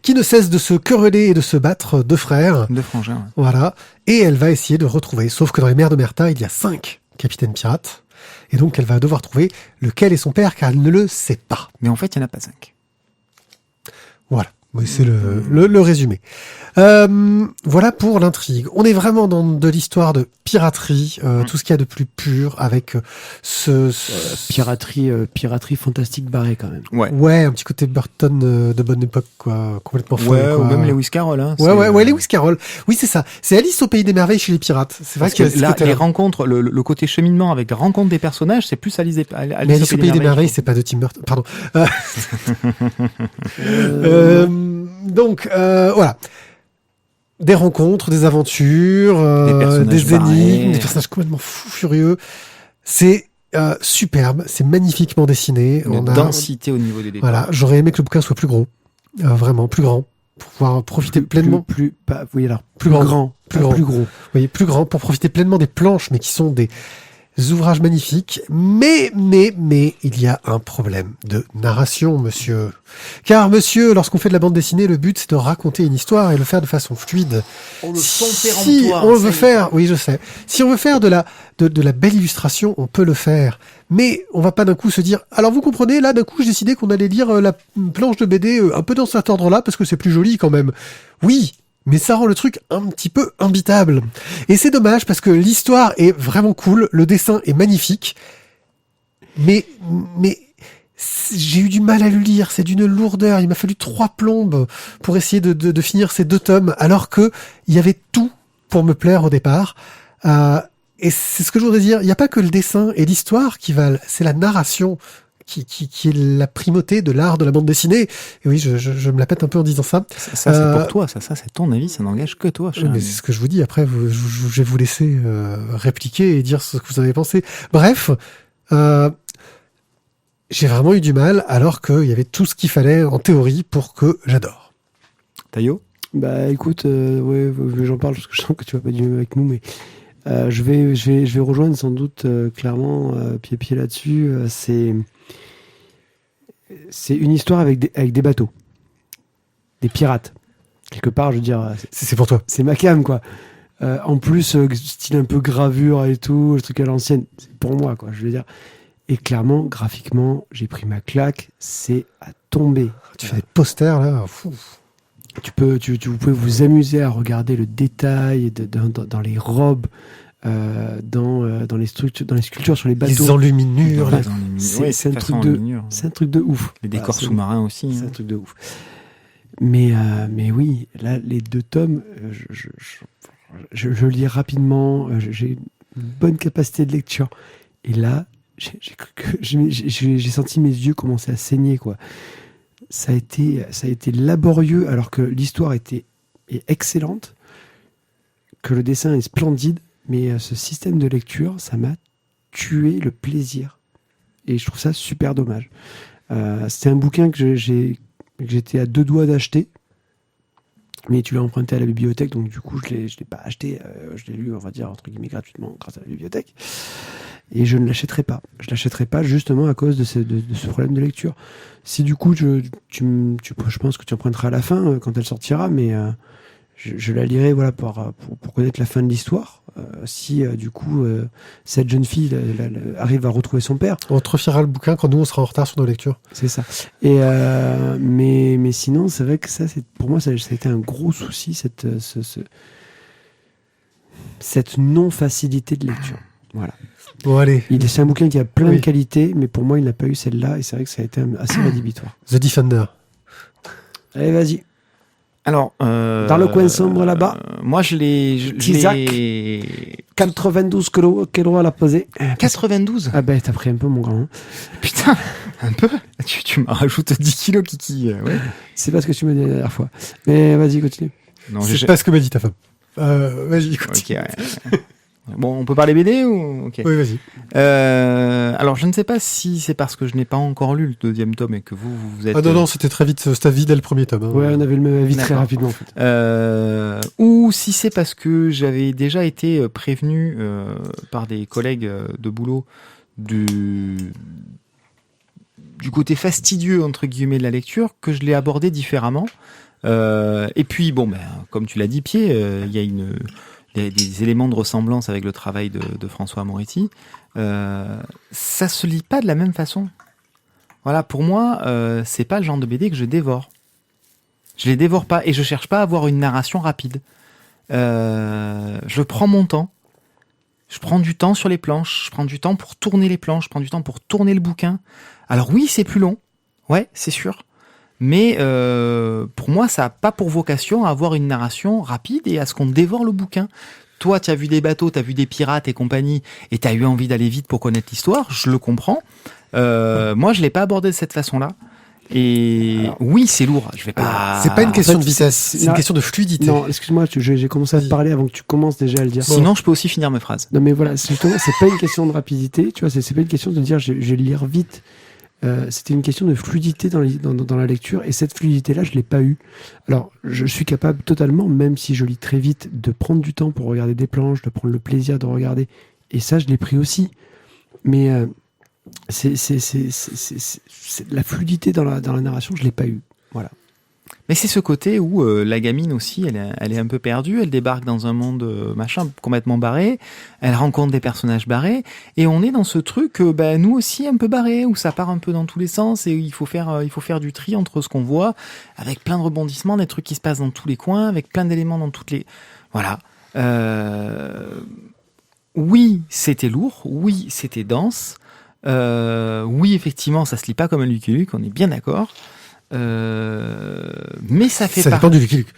qui ne cessent de se quereller et de se battre, 2 frères. 2 frangins. Ouais. Voilà. Et elle va essayer de retrouver. Sauf que dans les mers d'Omerta, il y a 5 capitaines pirates. Et donc, elle va devoir trouver lequel est son père, car elle ne le sait pas. Mais en fait, il n'y en a pas 5. Voilà, oui, c'est le résumé. Voilà pour l'intrigue. On est vraiment dans de l'histoire de piraterie, tout ce qu'il y a de plus pur, avec piraterie fantastique barrée quand même. Ouais, un petit côté Burton de bonne époque, quoi, complètement folle. Ouais, ou même Lewis Carroll. Hein, ouais, Lewis Carroll. Oui, c'est ça. C'est Alice au pays des merveilles chez les pirates. C'est vrai que là, les rencontres, le côté cheminement avec la rencontre des personnages, c'est plus Alice au pays des merveilles, c'est pas de Tim Burton. Pardon. Donc, voilà. Des rencontres, des aventures, des énigmes, des personnages complètement fous, furieux. C'est superbe, c'est magnifiquement dessiné. Une densité au niveau des détails. Voilà, j'aurais aimé que le bouquin soit plus gros, vraiment plus grand, pour pouvoir profiter pleinement. Plus grand. Oui, plus grand, pour profiter pleinement des planches, mais qui sont des ouvrages magnifiques, mais il y a un problème de narration, monsieur. Car, monsieur, lorsqu'on fait de la bande dessinée, le but, c'est de raconter une histoire et le faire de façon fluide. Si on veut faire, oui, je sais. Si on veut faire de la belle illustration, on peut le faire. Mais on va pas d'un coup se dire, alors vous comprenez, là, d'un coup, j'ai décidé qu'on allait lire la planche de BD un peu dans cet ordre-là, parce que c'est plus joli quand même. Oui, mais ça rend le truc un petit peu imbitable. Et c'est dommage parce que l'histoire est vraiment cool, le dessin est magnifique, mais j'ai eu du mal à le lire, c'est d'une lourdeur, il m'a fallu 3 plombes pour essayer de finir ces 2 tomes, alors que il y avait tout pour me plaire au départ. Et c'est ce que je voudrais dire. Il n'y a pas que le dessin et l'histoire qui valent, c'est la narration qui est la primauté de l'art de la bande dessinée. Et oui, je me la pète un peu en disant ça. Ça c'est pour toi, ça c'est ton avis, ça n'engage que toi. Oui, mais c'est ce que je vous dis. Après, je vais vous laisser répliquer et dire ce que vous avez pensé. Bref, j'ai vraiment eu du mal, alors qu'il y avait tout ce qu'il fallait en théorie pour que j'adore. Tayo ? Bah écoute, ouais, j'en parle parce que je sens que tu vas pas du même avec nous, mais je vais rejoindre sans doute clairement pied là-dessus. C'est une histoire avec des bateaux, des pirates. Quelque part, je veux dire, C'est pour toi. c'est ma cam, quoi. En plus, style un peu gravure et tout, le truc à l'ancienne, c'est pour moi, quoi. Je veux dire. Et clairement, graphiquement, j'ai pris ma claque, c'est à tomber. Tu fais des posters, là. Fou. Vous pouvez vous amuser à regarder le détail dans les robes, dans les sculptures sur les bateaux. Les enluminures. Voilà. là. C'est un truc de ouf. Les décors Voilà, c'est- sous-marins aussi. C'est hein. un truc de ouf. Mais oui, là, les 2 tomes, je lis rapidement, j'ai une bonne capacité de lecture. Et là, j'ai senti mes yeux commencer à saigner, quoi. Ça a été laborieux, alors que l'histoire est excellente, que le dessin est splendide, mais ce système de lecture, ça m'a tué le plaisir. Et je trouve ça super dommage. C'était un bouquin que j'étais à 2 doigts d'acheter, mais tu l'as emprunté à la bibliothèque, donc du coup je l'ai pas acheté, je l'ai lu, on va dire, entre guillemets, gratuitement grâce à la bibliothèque. Et je ne l'achèterai pas. Je l'achèterai pas justement à cause de ce problème de lecture. Si du coup, je pense que tu emprunteras à la fin quand elle sortira, mais je la lirai, voilà, pour connaître la fin de l'histoire. Si du coup cette jeune fille arrive à retrouver son père. On te refiera le bouquin quand nous on sera en retard sur nos lectures. C'est ça. Et mais sinon, c'est vrai que ça, pour moi, ça a été un gros souci, cette non-facilité de lecture. Voilà. Bon, allez. C'est un bouquin qui a plein Oui. de qualités, mais pour moi, il n'a pas eu celle-là, et c'est vrai que ça a été assez rédhibitoire. The Defender. Allez, vas-y. Alors, Dans le coin sombre là-bas. Moi, je Tizak. l'ai. 92 kilos à la poser. 92. Ah ben, t'as pris un peu, mon grand. Putain, un peu. Tu m'en rajoutes 10 kilos, Kiki. Ouais. C'est pas ce que tu m'as dit la dernière fois. Mais vas-y, continue. Non, C'est pas ce que m'a dit ta femme. Vas-y, écoute. Ok, ouais. Bon, on peut parler BD ou ok. Oui, vas-y. Alors, je ne sais pas si c'est parce que je n'ai pas encore lu le 2e tome et que vous êtes. Ah non, c'était très vite. C'était vide dès le premier tome. Hein. Ouais, on avait le même avis très D'accord. rapidement, en fait. Ou si c'est parce que j'avais déjà été prévenu par des collègues de boulot du côté fastidieux entre guillemets de la lecture, que je l'ai abordé différemment. Et puis bon, ben comme tu l'as dit, Pied, il y a des éléments de ressemblance avec le travail de François Moretti. Ça se lit pas de la même façon. Voilà, pour moi, c'est pas le genre de BD que je dévore. Je les dévore pas et je cherche pas à avoir une narration rapide. Je prends mon temps. Je prends du temps sur les planches. Je prends du temps pour tourner les planches. Je prends du temps pour tourner le bouquin. Alors oui, c'est plus long. Ouais, c'est sûr. Mais pour moi, ça n'a pas pour vocation à avoir une narration rapide et à ce qu'on dévore le bouquin. Toi, tu as vu des bateaux, tu as vu des pirates et compagnie, et tu as eu envie d'aller vite pour connaître l'histoire, je le comprends. Moi, je l'ai pas abordé de cette façon-là. Et alors, oui, c'est lourd. Je vais pas. C'est pas une question en fait, de vitesse, c'est une non, question de fluidité. Non, excuse-moi, j'ai commencé à te parler avant que tu commences déjà à le dire. Sinon, je peux aussi finir mes phrases. Non, mais voilà, justement, c'est pas une question de rapidité, tu vois, c'est pas une question de dire je vais le lire vite. C'était une question de fluidité dans la lecture, et cette fluidité-là, je l'ai pas eue. Alors, je suis capable totalement, même si je lis très vite, de prendre du temps pour regarder des planches, de prendre le plaisir de regarder, et ça, je l'ai pris aussi. Mais c'est la fluidité dans la narration, je l'ai pas eue. Voilà. Mais c'est ce côté où la gamine aussi, elle est un peu perdue, elle débarque dans un monde machin complètement barré, elle rencontre des personnages barrés, et on est dans ce truc, nous aussi un peu barré, où ça part un peu dans tous les sens, et il faut faire du tri entre ce qu'on voit, avec plein de rebondissements, des trucs qui se passent dans tous les coins, avec plein d'éléments dans toutes les... Voilà. Oui, c'était lourd, oui, c'était dense, oui, effectivement, ça se lit pas comme un Lucky Luke, on est bien d'accord. Mais ça fait Ça dépend du Lucky Luke.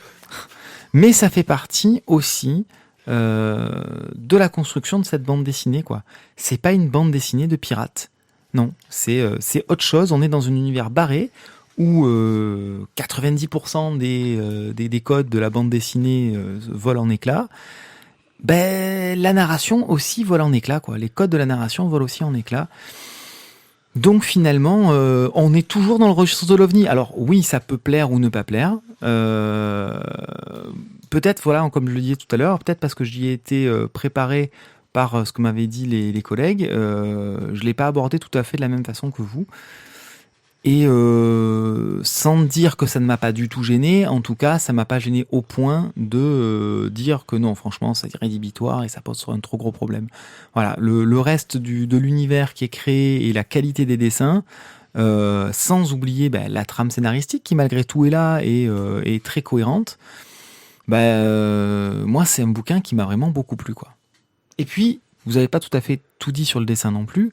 Mais ça fait partie aussi de la construction de cette bande dessinée, quoi. C'est pas une bande dessinée de pirates. Non, c'est autre chose. On est dans un univers barré où 90% des codes de la bande dessinée volent en éclats. Ben, la narration aussi vole en éclats, quoi. Les codes de la narration volent aussi en éclats. Donc finalement, on est toujours dans le registre de l'OVNI. Alors oui, ça peut plaire ou ne pas plaire. Peut-être, voilà, comme je le disais tout à l'heure, peut-être parce que j'y ai été préparé par ce que m'avaient dit les collègues, je l'ai pas abordé tout à fait de la même façon que vous. Et sans dire que ça ne m'a pas du tout gêné, en tout cas, ça m'a pas gêné au point de dire que non, franchement, c'est rédhibitoire et ça pose un trop gros problème. Voilà, le reste de l'univers qui est créé et la qualité des dessins, sans oublier la trame scénaristique qui malgré tout est là et est très cohérente. Moi, c'est un bouquin qui m'a vraiment beaucoup plu, quoi. Et puis, vous n'avez pas tout à fait tout dit sur le dessin non plus.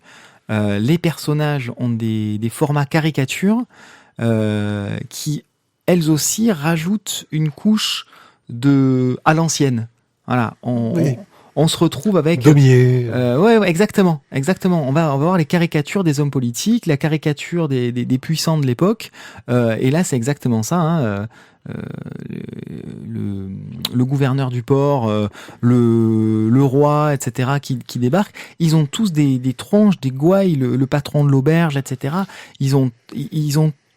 Les personnages ont des formats caricatures qui, elles aussi, rajoutent une couche à l'ancienne. Voilà, on se retrouve avec... Daumier. Ouais, exactement. On va voir les caricatures des hommes politiques, la caricature des puissants de l'époque. Et là, c'est exactement ça. Hein. Le gouverneur du port, le roi, etc., qui débarquent, ils ont tous des tronches, des gouailles, le patron de l'auberge, etc. Ils ont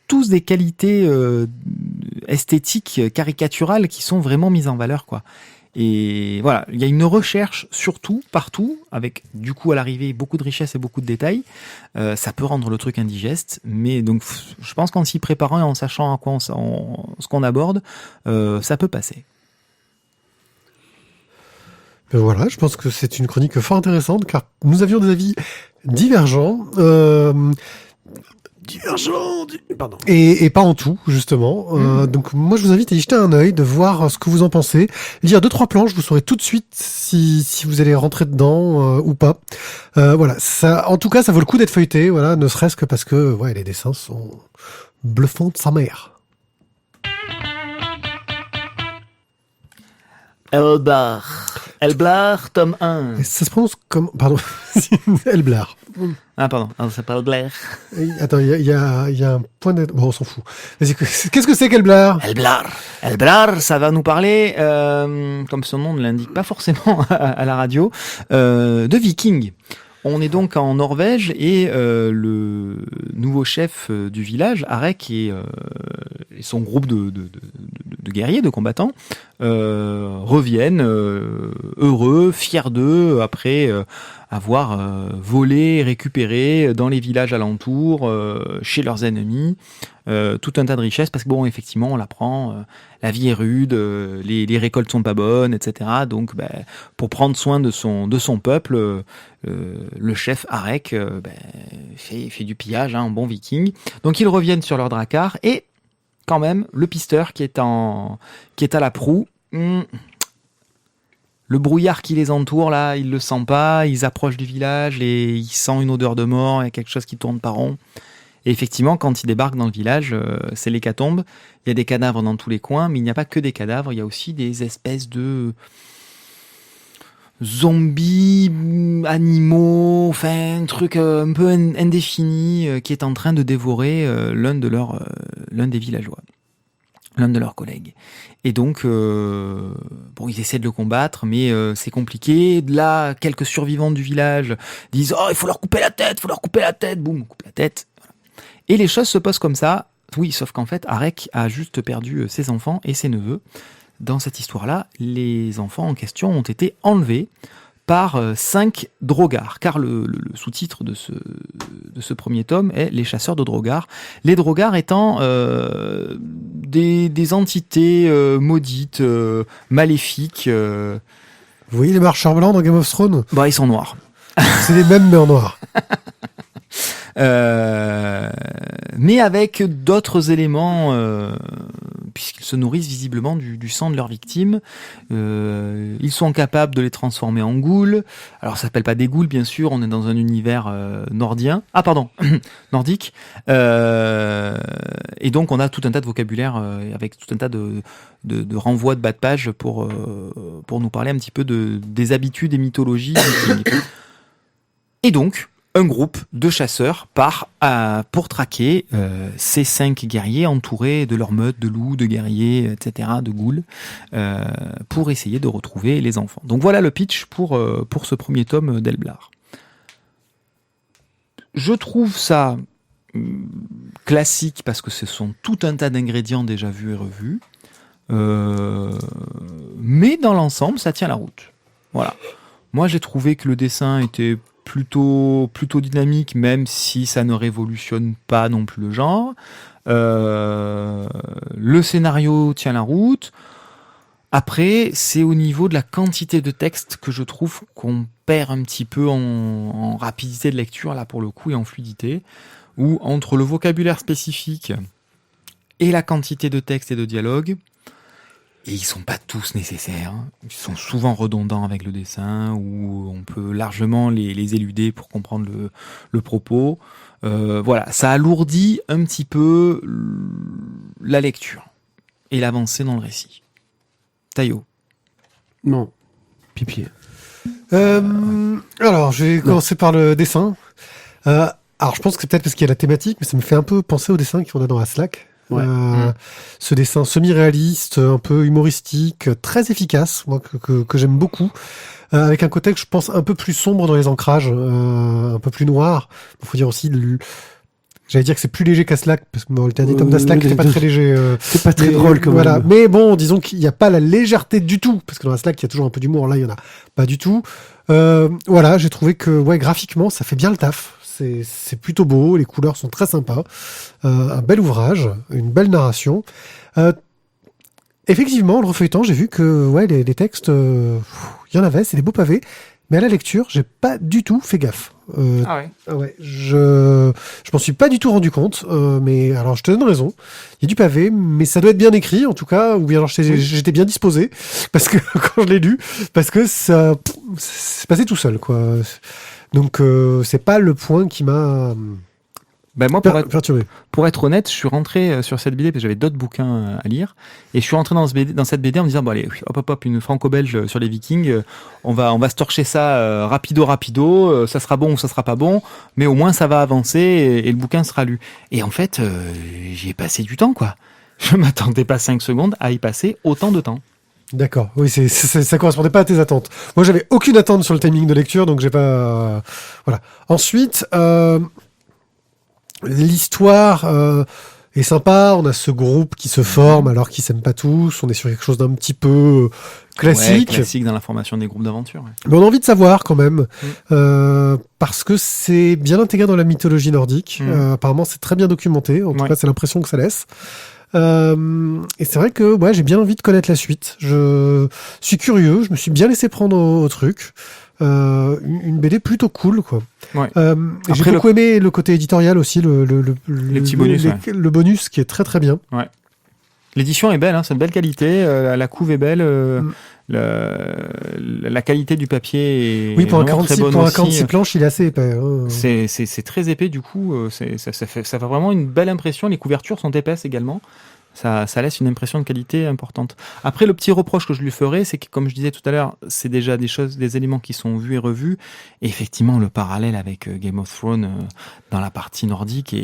tous des qualités esthétiques, caricaturales qui sont vraiment mises en valeur, quoi. Et voilà, il y a une recherche surtout, partout, avec du coup à l'arrivée beaucoup de richesse et beaucoup de détails. Ça peut rendre le truc indigeste, mais donc je pense qu'en s'y préparant et en sachant à quoi ce qu'on aborde, ça peut passer. Ben voilà, je pense que c'est une chronique fort intéressante car nous avions des avis divergents. Pardon. Et pas en tout, justement. Donc moi, je vous invite à y jeter un œil, de voir ce que vous en pensez. Lire 2-3 planches, vous saurez tout de suite si vous allez rentrer dedans ou pas. Voilà, ça, en tout cas, ça vaut le coup d'être feuilleté, voilà, ne serait-ce que parce que les dessins sont bluffants de sa mère. Elblar, tome 1. Et ça se prononce comme... Pardon. Elblar. Ah, pardon. Alors, ça s'appelle Elblar. Attends, il y a un point de... Bon, on s'en fout. Vas-y, qu'est-ce que c'est qu'Elblar ? Elblar, ça va nous parler, comme son nom ne l'indique pas forcément à la radio, de Vikings. On est donc en Norvège et le nouveau chef du village, Arek, et son groupe de guerriers, de combattants, reviennent heureux, fiers d'eux, après avoir volé, récupéré dans les villages alentours, chez leurs ennemis, tout un tas de richesses, parce que bon, effectivement, on l'apprend, la vie est rude, les récoltes sont pas bonnes, etc. Donc, pour prendre soin de son peuple, le chef Arek fait du pillage, en bon viking. Donc, ils reviennent sur leur drakkar et quand même, le pisteur qui est à la proue, le brouillard qui les entoure, là, il le sent pas, ils approchent du village et il sent une odeur de mort, il y a quelque chose qui tourne pas rond. Et effectivement, quand ils débarquent dans le village, c'est l'hécatombe, il y a des cadavres dans tous les coins, mais il n'y a pas que des cadavres, il y a aussi des espèces de zombies, animaux, enfin un truc un peu indéfini qui est en train de dévorer l'un des villageois, l'un de leurs collègues. Et donc, ils essaient de le combattre, mais c'est compliqué. Là, quelques survivants du village disent « Oh, il faut leur couper la tête, boum, on coupe la tête. » Et les choses se posent comme ça. Oui, sauf qu'en fait, Arek a juste perdu ses enfants et ses neveux. Dans cette histoire-là, les enfants en question ont été enlevés par 5 drogars, car le sous-titre de ce premier tome est « Les chasseurs de drogars ». Les drogars étant des entités maudites, maléfiques. Vous voyez les marcheurs blancs dans Game of Thrones ? Ils sont noirs. C'est les mêmes, mais en noir. Mais avec d'autres éléments puisqu'ils se nourrissent visiblement du sang de leurs victimes. Ils sont capables de les transformer en ghouls. Alors ça s'appelle pas des ghouls, bien sûr, on est dans un univers nordien. Ah pardon, nordique. Et donc on a tout un tas de vocabulaire avec tout un tas de renvois de bas de page pour nous parler un petit peu des habitudes et mythologies vikings. Et donc, un groupe de chasseurs part pour traquer ces 5 guerriers entourés de leur meute de loups, de guerriers, etc., de ghouls, pour essayer de retrouver les enfants. Donc voilà le pitch pour ce premier tome d'Elblar. Je trouve ça classique parce que ce sont tout un tas d'ingrédients déjà vus et revus, mais dans l'ensemble, ça tient la route. Voilà. Moi, j'ai trouvé que le dessin était plutôt dynamique, même si ça ne révolutionne pas non plus le genre. Le scénario tient la route. Après, c'est au niveau de la quantité de texte que je trouve qu'on perd un petit peu en rapidité de lecture, là pour le coup, et en fluidité, où entre le vocabulaire spécifique et la quantité de texte et de dialogue, et ils sont pas tous nécessaires, ils sont souvent redondants avec le dessin, ou on peut largement les éluder pour comprendre le propos. Voilà, ça alourdit un petit peu la lecture et l'avancée dans le récit. Taïo. Non. Pipi. Alors, je vais commencer par le dessin. Alors, je pense que c'est peut-être parce qu'il y a la thématique, mais ça me fait un peu penser au dessin qu'on a dans Aslak. Ouais. Ce dessin semi-réaliste, un peu humoristique, très efficace, moi que j'aime beaucoup, avec un côté que je pense un peu plus sombre dans les ancrages, un peu plus noir. Il faut dire aussi, j'allais dire que c'est plus léger qu'Aslak, parce que le dernier tome d'Aslak n'était pas très léger. C'est pas très mais, drôle comme voilà. Mais bon, disons qu'il n'y a pas la légèreté du tout, parce que dans Aslak, il y a toujours un peu d'humour. Là, il y en a pas du tout. Voilà, j'ai trouvé que graphiquement, ça fait bien le taf. C'est plutôt beau, les couleurs sont très sympas, un bel ouvrage, une belle narration. Effectivement, le refeuilletant, j'ai vu que les textes, il y en avait, c'est des beaux pavés, mais à la lecture, j'ai pas du tout fait gaffe. Je m'en suis pas du tout rendu compte, mais alors je te donne raison, il y a du pavé, mais ça doit être bien écrit en tout cas, ou bien alors j'étais bien disposé, parce que quand je l'ai lu, parce que ça c'est passé tout seul, quoi. Donc c'est pas le point qui m'a moi perturbé. Pour être honnête, je suis rentré sur cette BD parce que j'avais d'autres bouquins à lire, et je suis rentré dans cette BD en me disant bon allez, hop, une franco-belge sur les Vikings, on va se torcher ça rapido, ça sera bon ou ça sera pas bon, mais au moins ça va avancer et le bouquin sera lu. Et en fait, j'y ai passé du temps, quoi. Je m'attendais pas 5 secondes à y passer autant de temps. D'accord, oui, ça correspondait pas à tes attentes. Moi, j'avais aucune attente sur le timing de lecture, donc j'ai pas... voilà. Ensuite, l'histoire est sympa. On a ce groupe qui se forme alors qu'ils s'aiment pas tous. On est sur quelque chose d'un petit peu classique. Ouais, classique dans la formation des groupes d'aventure. Ouais. Mais on a envie de savoir quand même, parce que c'est bien intégré dans la mythologie nordique. Apparemment, c'est très bien documenté. En tout cas, c'est l'impression que ça laisse. Et c'est vrai que j'ai bien envie de connaître la suite. Je suis curieux, je me suis bien laissé prendre au truc. Une BD plutôt cool, quoi. Ouais. J'ai beaucoup aimé le côté éditorial aussi, les petits bonus, le bonus qui est très très bien. Ouais. L'édition est belle, c'est de belle qualité, la couve est belle, la qualité du papier est pour un vraiment très bonne pour un aussi. 46 planches, il est assez épais. C'est très épais du coup, ça fait vraiment une belle impression. Les couvertures sont épaisses également. Ça laisse une impression de qualité importante. Après, le petit reproche que je lui ferais, c'est que, comme je disais tout à l'heure, c'est déjà des éléments qui sont vus et revus. Et effectivement, le parallèle avec Game of Thrones dans la partie nordique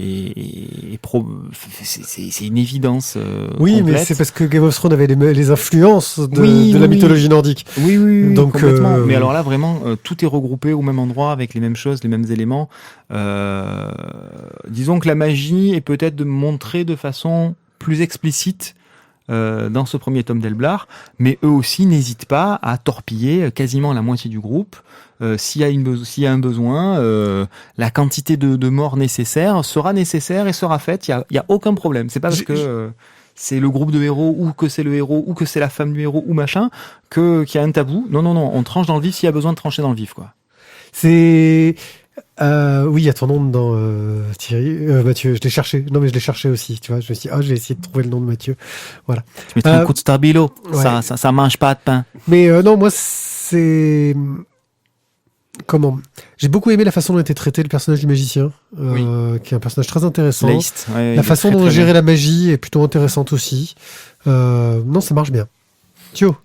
c'est une évidence. Oui, complète. mais c'est parce que Game of Thrones avait les influences de la mythologie nordique. Oui, donc complètement. Mais alors là, vraiment, tout est regroupé au même endroit avec les mêmes choses, les mêmes éléments. Disons que la magie est peut-être de montrer de façon plus explicite dans ce premier tome d'Elblar, mais eux aussi n'hésitent pas à torpiller quasiment la moitié du groupe. S'il y a un besoin, la quantité de morts nécessaire sera nécessaire et sera faite. Il y a aucun problème. C'est pas parce que c'est le groupe de héros ou que c'est le héros ou que c'est la femme du héros ou machin qu'il y a un tabou. Non, on tranche dans le vif s'il y a besoin de trancher dans le vif, quoi. Oui, il y a ton nom dedans, Thierry. Mathieu, je l'ai cherché. Non, mais je l'ai cherché aussi, tu vois. Je me suis dit, j'ai essayé de trouver le nom de Mathieu. Voilà. Tu mettrais un coup de stabilo. Ouais. Ça mange pas de pain. Mais non, moi, c'est... Comment j'ai beaucoup aimé la façon dont était traité le personnage du magicien, qui est un personnage très intéressant. Leist, ouais, La façon dont gérer la magie est plutôt intéressante aussi. Non, ça marche bien. Thio.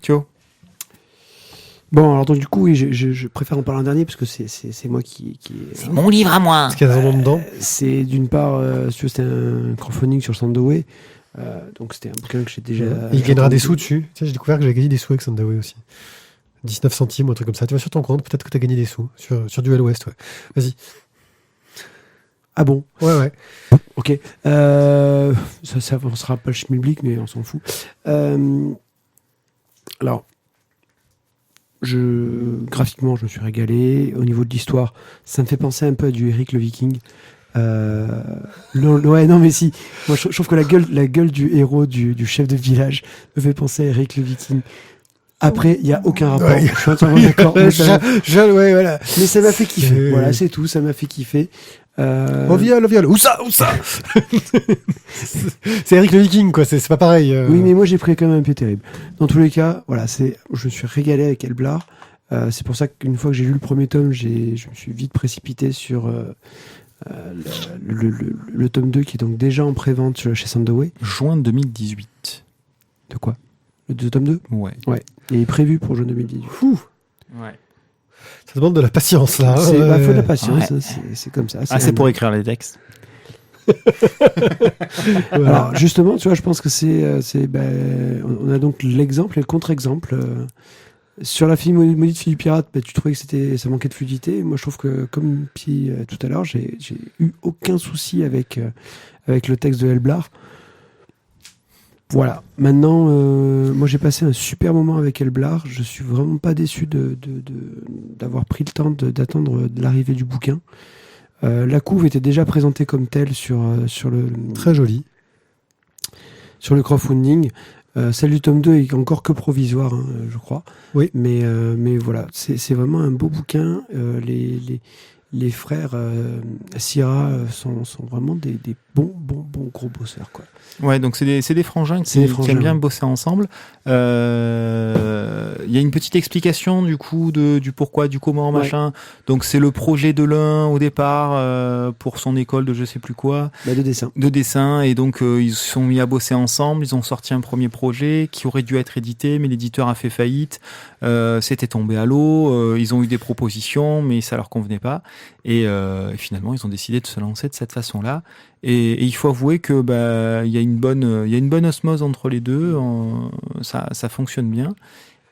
Bon, alors donc du coup, oui, je préfère en parler en dernier parce que c'est moi qui C'est mon livre à moi. Parce qu'il y a un nom dedans. c'est d'une part, si tu veux, c'était un crowdfunding sur Sandoway. Donc c'était un bouquin que j'ai déjà... Il gagnera des sous dessus. Tu sais, j'ai découvert que j'avais gagné des sous avec Sandaway aussi. 19 centimes ou un truc comme ça. Tu vas sur ton compte, peut-être que tu as gagné des sous. Sur Duel West, ouais. Vas-y. Ah bon? Ouais. Ok. Ça avancera pas le schmilblick, mais on s'en fout. Alors, graphiquement, je me suis régalé. Au niveau de l'histoire, ça me fait penser un peu à du Eric le Viking. Non, mais si. Moi, je trouve que la gueule du héros, du chef de village, me fait penser à Eric le Viking. Après, il n'y a aucun rapport. Ouais. Je suis entièrement d'accord. Mais ça voilà. m'a fait kiffer. Voilà, c'est tout. Ça m'a fait kiffer. Au viol. Où ça C'est Eric le Viking, quoi. C'est pas pareil. Oui, mais moi, j'ai pris quand même un pied terrible. Dans tous les cas, voilà, je me suis régalé avec Elblar. C'est pour ça qu'une fois que j'ai lu le premier tome, je me suis vite précipité sur le tome 2 qui est donc déjà en prévente chez Sandoway. Juin 2018. De quoi? Le tome 2? Ouais. Il est prévu pour juin 2018. Ouais. Ça demande de la patience, là. Faut de la patience, Ouais. c'est comme ça. C'est pour écrire les textes. Alors, justement, tu vois, je pense que on a donc l'exemple et le contre-exemple. Sur la fille maudite fille du pirate, tu trouvais que ça manquait de fluidité. Moi, je trouve que, comme Pi tout à l'heure, j'ai eu aucun souci avec le texte de Elblar. Voilà. Maintenant, moi, j'ai passé un super moment avec Elblar. Je suis vraiment pas déçu d'avoir pris le temps d'attendre l'arrivée du bouquin. La couve était déjà présentée comme telle sur le Très joli. sur le crowdfunding. Celle du tome 2 est encore que provisoire, je crois. Oui. Mais voilà, c'est vraiment un beau bouquin. Les frères Syrah sont vraiment des bons gros bosseurs, quoi. Ouais, donc c'est des frangins qui aiment bien bosser ensemble. Il y a une petite explication du coup du pourquoi, du comment, machin. Donc c'est le projet de l'un au départ pour son école de je sais plus quoi. De dessin. Et donc ils se sont mis à bosser ensemble. Ils ont sorti un premier projet qui aurait dû être édité, mais l'éditeur a fait faillite. C'était tombé à l'eau. Ils ont eu des propositions, mais ça leur convenait pas. Et finalement, ils ont décidé de se lancer de cette façon-là. Et il faut avouer que il y a une bonne osmose entre les deux. Ça fonctionne bien.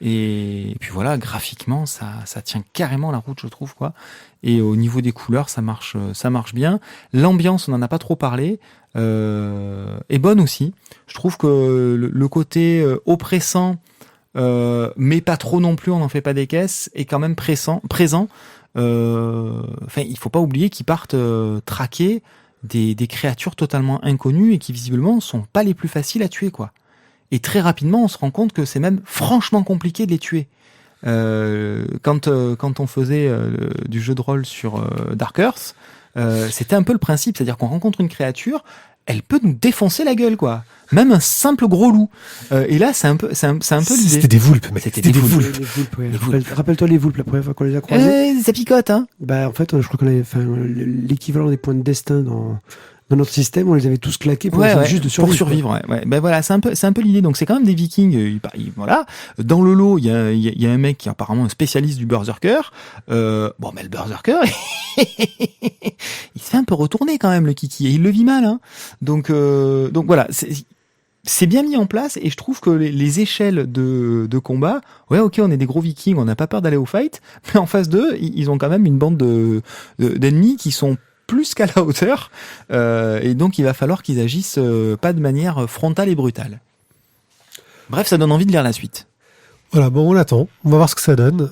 Et puis voilà, graphiquement, ça tient carrément la route, je trouve, quoi. Et au niveau des couleurs, ça marche bien. L'ambiance, on n'en a pas trop parlé, est bonne aussi. Je trouve que le côté oppressant, mais pas trop non plus, on n'en fait pas des caisses, est quand même présent. Il faut pas oublier qu'ils partent traquer des créatures totalement inconnues et qui visiblement sont pas les plus faciles à tuer, quoi. Et très rapidement, on se rend compte que c'est même franchement compliqué de les tuer. Quand on faisait du jeu de rôle sur Dark Earth, c'était un peu le principe, c'est-à-dire qu'on rencontre une créature, elle peut nous défoncer la gueule, quoi. Même un simple gros loup. Et là, c'est un peu l'idée. C'était des voulpes, mec. C'était des voulpes. Les voulpes. Rappelle-toi les voulpes, la première fois qu'on les a croisés. Ça picote, hein. En fait, je crois qu'on avait l'équivalent des points de destin dans notre système, on les avait tous claqués pour essayer juste de survivre. Pour survivre, ouais. Voilà, c'est un peu l'idée. Donc c'est quand même des Vikings. Voilà. Dans le lot, il y a un mec qui est apparemment un spécialiste du berserker. Mais le berserker, il se fait un peu retourner quand même, le kiki, et il le vit mal, hein. Donc voilà, c'est bien mis en place, et je trouve que les échelles de combat, ok, on est des gros Vikings, on n'a pas peur d'aller au fight, mais en face d'eux, ils ont quand même une bande d'ennemis qui sont plus qu'à la hauteur, et donc il va falloir qu'ils agissent pas de manière frontale et brutale. Bref, ça donne envie de lire la suite. Voilà, bon, on l'attend, on va voir ce que ça donne.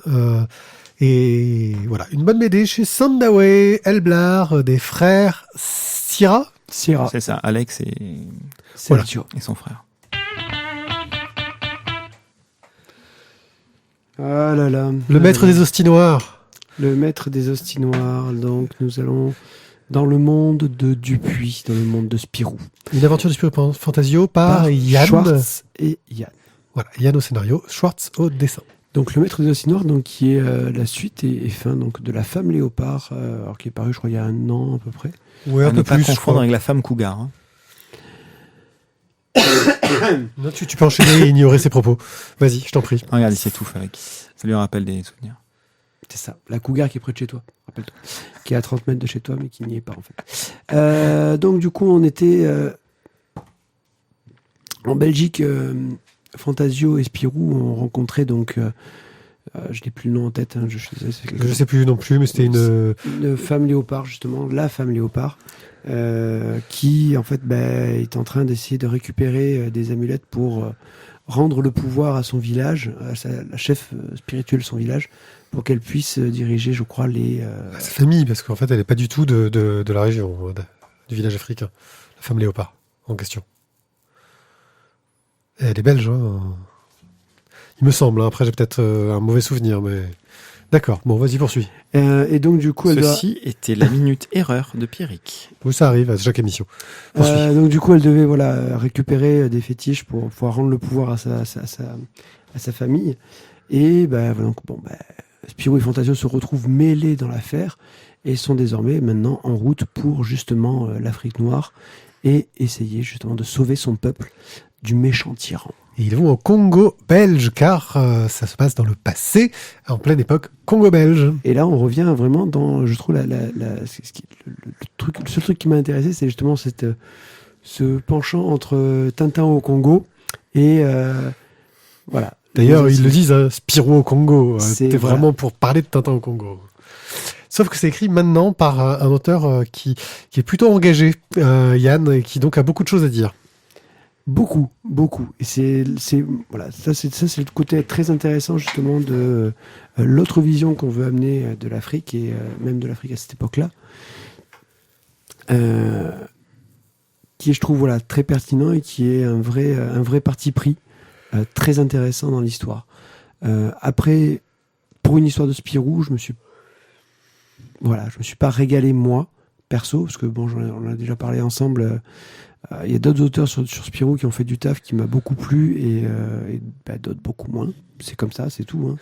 Et voilà, une bonne BD chez Sandaway, Elblar, des frères Syrah. C'est ça, Alex et son frère. Ah là là. Le maître des hosties noirs. Le maître des hosties noires. Donc, nous allons dans le monde de Dupuis, dans le monde de Spirou. Une aventure de Spirou Fantasio par Yann. Schwartz et Yann. Voilà, Yann au scénario, Schwartz au dessin. Donc, le maître des hosties noires, donc, qui est la suite et fin donc, de La Femme Léopard, alors qui est paru, je crois, il y a 1 an à peu près. Ouais, À un ne peu pas plus. je confondre crois. avec la femme cougar. Hein. Non, tu peux enchaîner et ignorer ses propos. Vas-y, je t'en prie. Regarde, il s'étouffe avec. Ça lui rappelle des souvenirs. C'est ça, la cougar qui est près de chez toi, rappelle-toi. Qui est à 30 mètres de chez toi, mais qui n'y est pas en fait. Donc du coup, on était en Belgique, Fantasio et Spirou ont rencontré donc, je n'ai plus le nom en tête, hein, je suis désolé, c'est quelque Je sais plus non plus, mais c'était une femme léopard justement, la femme léopard, qui en fait est en train d'essayer de récupérer des amulettes pour rendre le pouvoir à son village, la chef spirituelle de son village, pour qu'elle puisse diriger, je crois, sa famille, parce qu'en fait, elle n'est pas du tout de la région, du village africain. La femme léopard, en question. Et elle est belge, hein. Il me semble. Hein. Après, j'ai peut-être un mauvais souvenir, mais... D'accord, bon, vas-y, poursuis. Et donc, du coup, elle Ceci était la minute erreur de Pierrick. Oui, ça arrive à chaque émission. Poursuis. donc, du coup, elle devait récupérer des fétiches pour pouvoir rendre le pouvoir à sa famille. Et donc, Spirou et Fantasio se retrouvent mêlés dans l'affaire et sont désormais maintenant en route pour justement l'Afrique noire et essayer justement de sauver son peuple du méchant tyran. Et ils vont au Congo belge, car ça se passe dans le passé, en pleine époque Congo-belge. Et là, on revient vraiment dans, je trouve, le seul truc qui m'a intéressé, c'est justement ce penchant entre Tintin au Congo et voilà. D'ailleurs, ils le disent, hein, Spirou au Congo. C'est- C'était voilà. vraiment pour parler de Tintin au Congo. Sauf que c'est écrit maintenant par un auteur qui est plutôt engagé, Yann, et qui donc a beaucoup de choses à dire. Beaucoup. Et c'est voilà, ça c'est le côté très intéressant justement de l'autre vision qu'on veut amener de l'Afrique et même de l'Afrique à cette époque-là, qui est, je trouve, très pertinent et qui est un vrai parti pris très intéressant dans l'histoire. Après, pour une histoire de Spirou, je me suis pas régalé moi perso, parce que bon, on en a déjà parlé ensemble. Il y a d'autres auteurs sur Spirou qui ont fait du taf qui m'a beaucoup plu et d'autres beaucoup moins. C'est comme ça, c'est tout.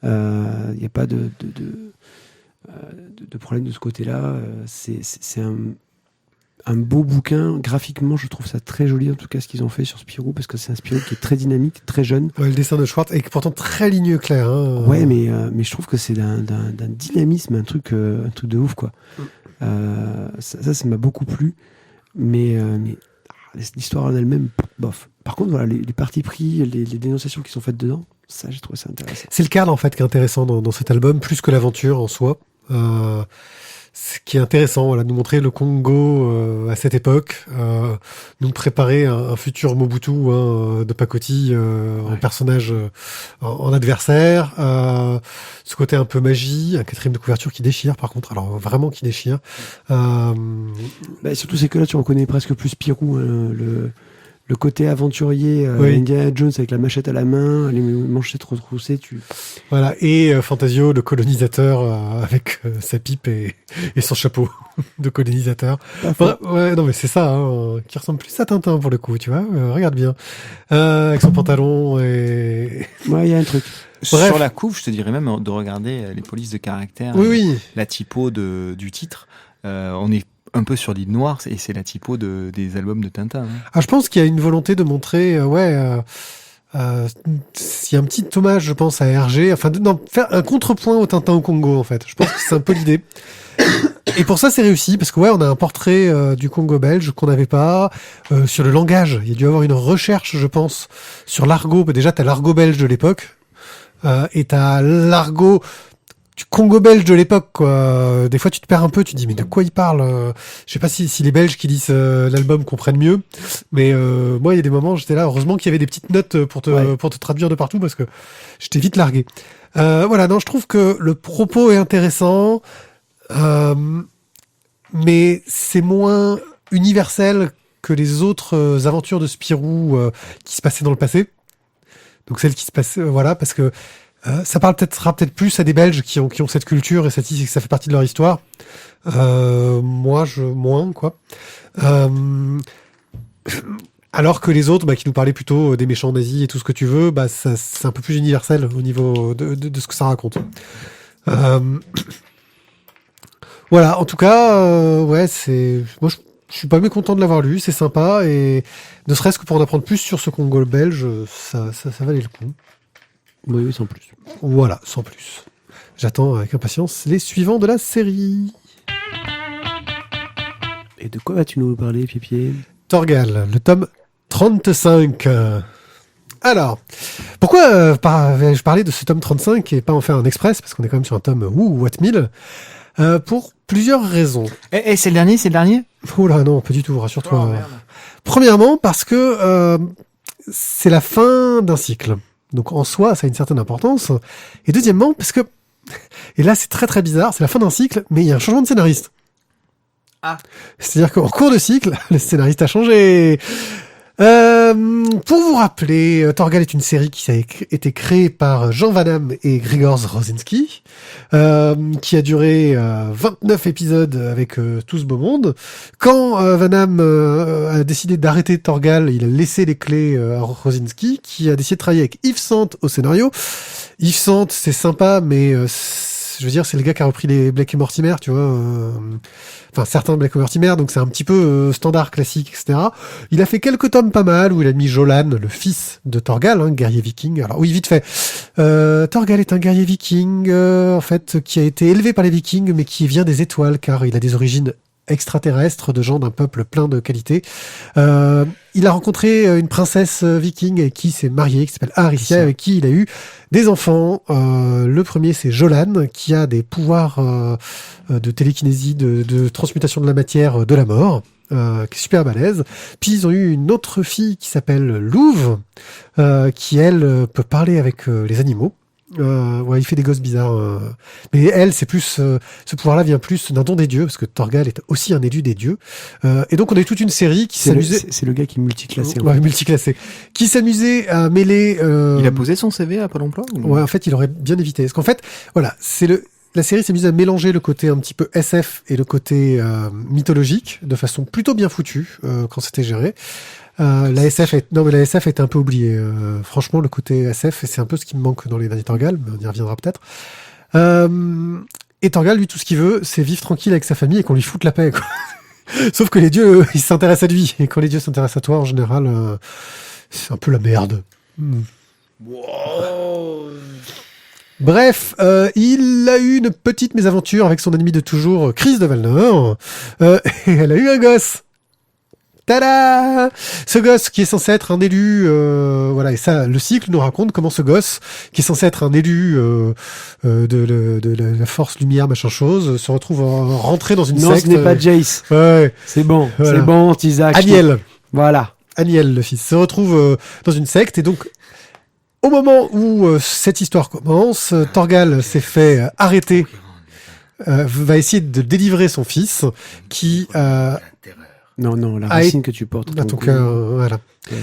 Il n'y a pas de problème de ce côté-là. C'est un beau bouquin. Graphiquement, je trouve ça très joli, en tout cas, ce qu'ils ont fait sur Spirou, parce que c'est un Spirou qui est très dynamique, très jeune. Ouais, le dessin de Schwartz est pourtant très ligneux clair. Hein. Ouais, mais je trouve que c'est d'un dynamisme, un truc de ouf, quoi. Ça m'a beaucoup plu. Mais l'histoire en elle-même, bof. Par contre, voilà, les partis pris, les dénonciations qui sont faites dedans, ça, j'ai trouvé ça intéressant. C'est le cadre, en fait, qui est intéressant dans cet album, plus que l'aventure en soi. Ce qui est intéressant, voilà, de nous montrer le Congo à cette époque, nous préparer un futur Mobutu de Pakoti en personnage, en adversaire, ce côté un peu magie, un quatrième de couverture qui déchire par contre, alors vraiment qui déchire. Surtout c'est que là tu reconnais presque plus Spirou, le côté aventurier, Oui. Indiana Jones avec la machette à la main, les manchettes retroussées, Voilà, et Fantasio, le colonisateur, avec sa pipe et son chapeau de colonisateur. Ouais, non mais c'est ça, hein, qui ressemble plus à Tintin pour le coup, tu vois, regarde bien. Avec son pantalon et... Ouais, il y a un truc. Bref. Sur la couve, je te dirais même de regarder les polices de caractère, Oui. la typo du titre. On est un peu sur l'île noire et c'est la typo des albums de Tintin. Hein. Ah, je pense qu'il y a une volonté de montrer, il y a un petit hommage, je pense, à Hergé, faire un contrepoint au Tintin au Congo, en fait. Je pense que c'est un peu l'idée. Et pour ça, c'est réussi, parce que on a un portrait du Congo belge qu'on n'avait pas. Sur le langage, il y a dû avoir une recherche, je pense, sur l'argot. Déjà, t'as l'argot belge de l'époque, et t'as l'argot du Congo belge de l'époque, quoi. Des fois, tu te perds un peu, tu te dis, mais de quoi il parle? Je sais pas si les Belges qui lisent l'album comprennent mieux, mais moi, il y a des moments, j'étais là, heureusement qu'il y avait des petites notes pour te traduire de partout, parce que j'étais vite largué. Voilà, non, je trouve que le propos est intéressant, mais c'est moins universel que les autres aventures de Spirou qui se passaient dans le passé. Donc celle qui se passait, voilà, parce que Ça sera peut-être plus à des Belges qui ont cette culture et ça fait partie de leur histoire. Moi, moins, quoi. Alors que les autres, qui nous parlaient plutôt des méchants nazis et tout ce que tu veux, c'est un peu plus universel au niveau de ce que ça raconte. Voilà, en tout cas, moi, je suis pas mécontent de l'avoir lu, c'est sympa, et ne serait-ce que pour en apprendre plus sur ce Congo belge, ça valait le coup. Oui, sans plus. Voilà, sans plus. J'attends avec impatience les suivants de la série. Et de quoi vas-tu nous parler, Pipier? Torgal, le tome 35. Alors, pourquoi je parlais de ce tome 35 et pas en faire un express, parce qu'on est quand même sur un tome what 1000, pour plusieurs raisons. C'est le dernier Oh là non, pas du tout, rassure-toi. Oh, merde. Premièrement, parce que c'est la fin d'un cycle. Donc en soi, ça a une certaine importance. Et deuxièmement, parce que, et là c'est très très bizarre, c'est la fin d'un cycle, mais il y a un changement de scénariste. Ah. C'est-à-dire qu'en cours de cycle, le scénariste a changé. Pour vous rappeler, Torgal est une série qui a été créée par Jean Van Damme et Grigors Rosinski, qui a duré 29 épisodes avec tout ce beau monde. Quand Van Damme a décidé d'arrêter Torgal, il a laissé les clés à Rosinski, qui a décidé de travailler avec Yves Sant au scénario. Yves Sant, c'est sympa, mais je veux dire, c'est le gars qui a repris les Blake et Mortimer, tu vois. Enfin, certains Blake et Mortimer, donc c'est un petit peu standard, classique, etc. Il a fait quelques tomes pas mal, où il a mis Jolan, le fils de Torgal, guerrier viking. Alors oui, vite fait. Torgal est un guerrier viking, en fait, qui a été élevé par les vikings, mais qui vient des étoiles, car il a des origines extraterrestres, de gens d'un peuple plein de qualités. Il a rencontré une princesse viking avec qui il s'est marié, qui s'appelle Aricia, avec qui il a eu des enfants. Le premier, c'est Jolan, qui a des pouvoirs de télékinésie, de transmutation de la matière, de la mort, qui est super balèze. Puis ils ont eu une autre fille qui s'appelle Louve, qui elle peut parler avec les animaux. Ouais, il fait des gosses bizarres. Mais elle, c'est plus ce pouvoir-là vient plus d'un don des dieux, parce que Torgal est aussi un élu des dieux. Et donc on a eu toute une série qui s'amusait. C'est le gars qui est multiclassé. Ouais, multiclassé. Qui s'amusait à mêler. Il a posé son CV à Pôle emploi ou... Ouais, en fait, il aurait bien évité. Parce qu'en fait, voilà, la série s'amuse à mélanger le côté un petit peu SF et le côté mythologique de façon plutôt bien foutue quand c'était géré. La SF est un peu oubliée. Franchement, le côté SF, c'est un peu ce qui me manque dans les derniers Torgal, mais on y reviendra peut-être. Et Torgal, lui, tout ce qu'il veut, c'est vivre tranquille avec sa famille et qu'on lui foute la paix, quoi. Sauf que les dieux, ils s'intéressent à lui. Et quand les dieux s'intéressent à toi, en général, c'est un peu la merde. Wow. Bref, il a eu une petite mésaventure avec son ennemi de toujours, Chris de Valnor. Et elle a eu un gosse. Tada! Ce gosse qui est censé être un élu, voilà, et ça, le cycle nous raconte comment ce gosse, qui est censé être un élu de la force lumière, machin chose, se retrouve rentré dans une secte. Non, ce n'est pas Jace. Ouais, C'est bon, voilà. c'est bon, Isaac. Aniel. Voilà. Aniel, le fils, se retrouve dans une secte, et donc, au moment où cette histoire commence, Torgal s'est fait arrêter, va essayer de délivrer son fils, qui Non, la racine que tu portes. à ton cœur, voilà.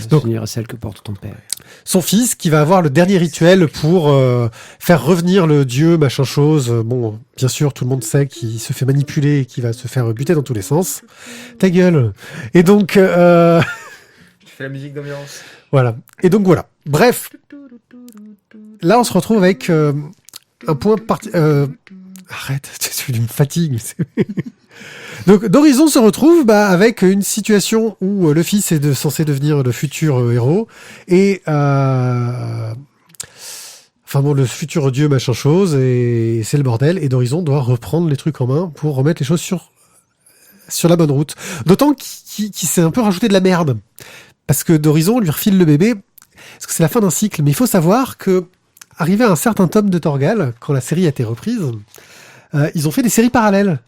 Donc, finira celle que porte ton père. Son fils qui va avoir le dernier rituel pour faire revenir le dieu, machin chose. Bon, bien sûr, tout le monde sait qu'il se fait manipuler et qu'il va se faire buter dans tous les sens. Ta gueule. Et donc... Tu fais la musique d'ambiance. Voilà. Et donc voilà. Bref. Là, on se retrouve avec un point arrête, tu me fatigues. Donc, d'Horizon se retrouve avec une situation où le fils est censé devenir le futur héros et enfin bon, le futur dieu machin chose, et c'est le bordel, et d'Horizon doit reprendre les trucs en main pour remettre les choses sur la bonne route. D'autant qu'il s'est un peu rajouté de la merde, parce que d'Horizon lui refile le bébé, parce que c'est la fin d'un cycle, mais il faut savoir que arrivé à un certain tome de Torgal, quand la série a été reprise, ils ont fait des séries parallèles.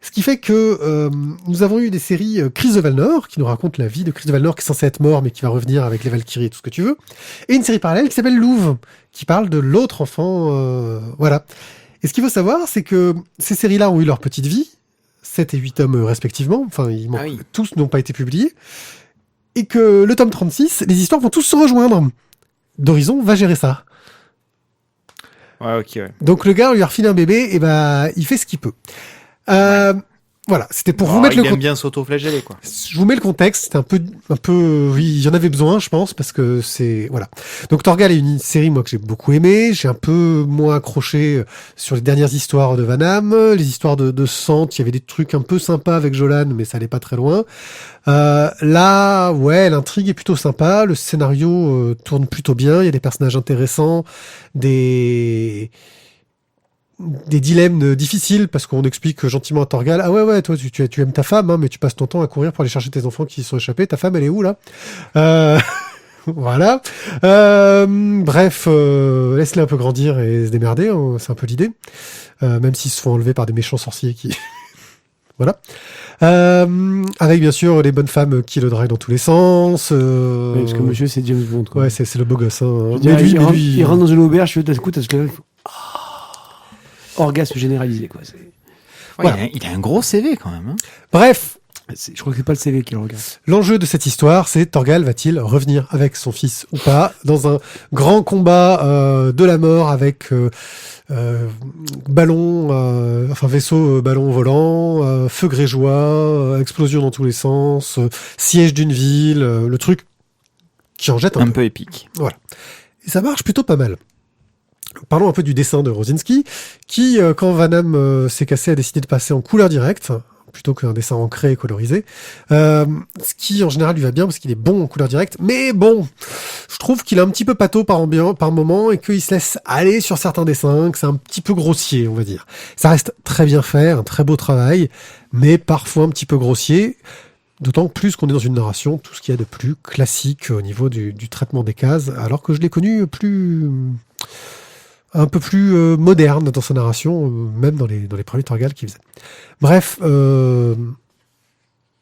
Ce qui fait que nous avons eu des séries Chris de Valnor, qui nous raconte la vie de Chris de Valnor, qui est censé être mort, mais qui va revenir avec les Valkyries et tout ce que tu veux. Et une série parallèle qui s'appelle Louve, qui parle de l'autre enfant. Voilà. Et ce qu'il faut savoir, c'est que ces séries-là ont eu leur petite vie, 7 et 8 tomes respectivement. Enfin, tous n'ont pas été publiés. Et que le tome 36, les histoires vont tous se rejoindre. d'Horizon va gérer ça. Ouais, ok, ouais. Donc le gars, on lui a refilé un bébé, et bah, il fait ce qu'il peut. Voilà, c'était pour vous mettre il le aime contexte. bien s'auto-flageller, quoi. Je vous mets le contexte, c'était un peu, oui, il y en avait besoin, je pense, parce que c'est, voilà. Donc Torgal est une série, moi, que j'ai beaucoup aimé. J'ai un peu moins accroché sur les dernières histoires de Van Damme, les histoires de Sant. Il y avait des trucs un peu sympas avec Jolan, mais ça allait pas très loin. Là, ouais, l'intrigue est plutôt sympa, le scénario tourne plutôt bien, il y a des personnages intéressants, des dilemmes difficiles, parce qu'on explique gentiment à Torgal, ah ouais, toi, tu aimes ta femme, hein, mais tu passes ton temps à courir pour aller chercher tes enfants qui sont échappés, ta femme, elle est où, là? Voilà. Bref, laisse-les un peu grandir et se démerder, hein, c'est un peu l'idée. Même s'ils se font enlever par des méchants sorciers qui... Voilà. Avec bien sûr les bonnes femmes qui le draguent dans tous les sens. Oui, parce que monsieur, c'est James Bond, quoi. Ouais, c'est le beau gosse. Hein. Je veux dire, il rentre dans une auberge, d'un coup, t'as ce que... Orgasme généralisé, quoi. Ouais, Voilà. il a un gros CV, quand même. Hein. Bref, Je crois que c'est pas le CV qui le regarde. l'enjeu de cette histoire, c'est Torgal va-t-il revenir avec son fils ou pas dans un grand combat de la mort avec vaisseau ballon volant, feu grégeois, explosion dans tous les sens, siège d'une ville, le truc qui en jette un Un peu. peu épique. Et ça marche plutôt pas mal. Parlons un peu du dessin de Rosinski, qui, quand Van Damme s'est cassé, a décidé de passer en couleur directe, plutôt qu'un dessin ancré et colorisé. Ce qui, en général, lui va bien, parce qu'il est bon en couleur directe. Mais bon, je trouve qu'il est un petit peu pâteau par moment, et qu'il se laisse aller sur certains dessins, que c'est un petit peu grossier, on va dire. Ça reste très bien fait, un très beau travail, mais parfois un petit peu grossier. D'autant plus qu'on est dans une narration, tout ce qu'il y a de plus classique au niveau du traitement des cases, alors que je l'ai connu un peu plus moderne dans sa narration, même dans les premiers Torgal qu'il faisait. Bref,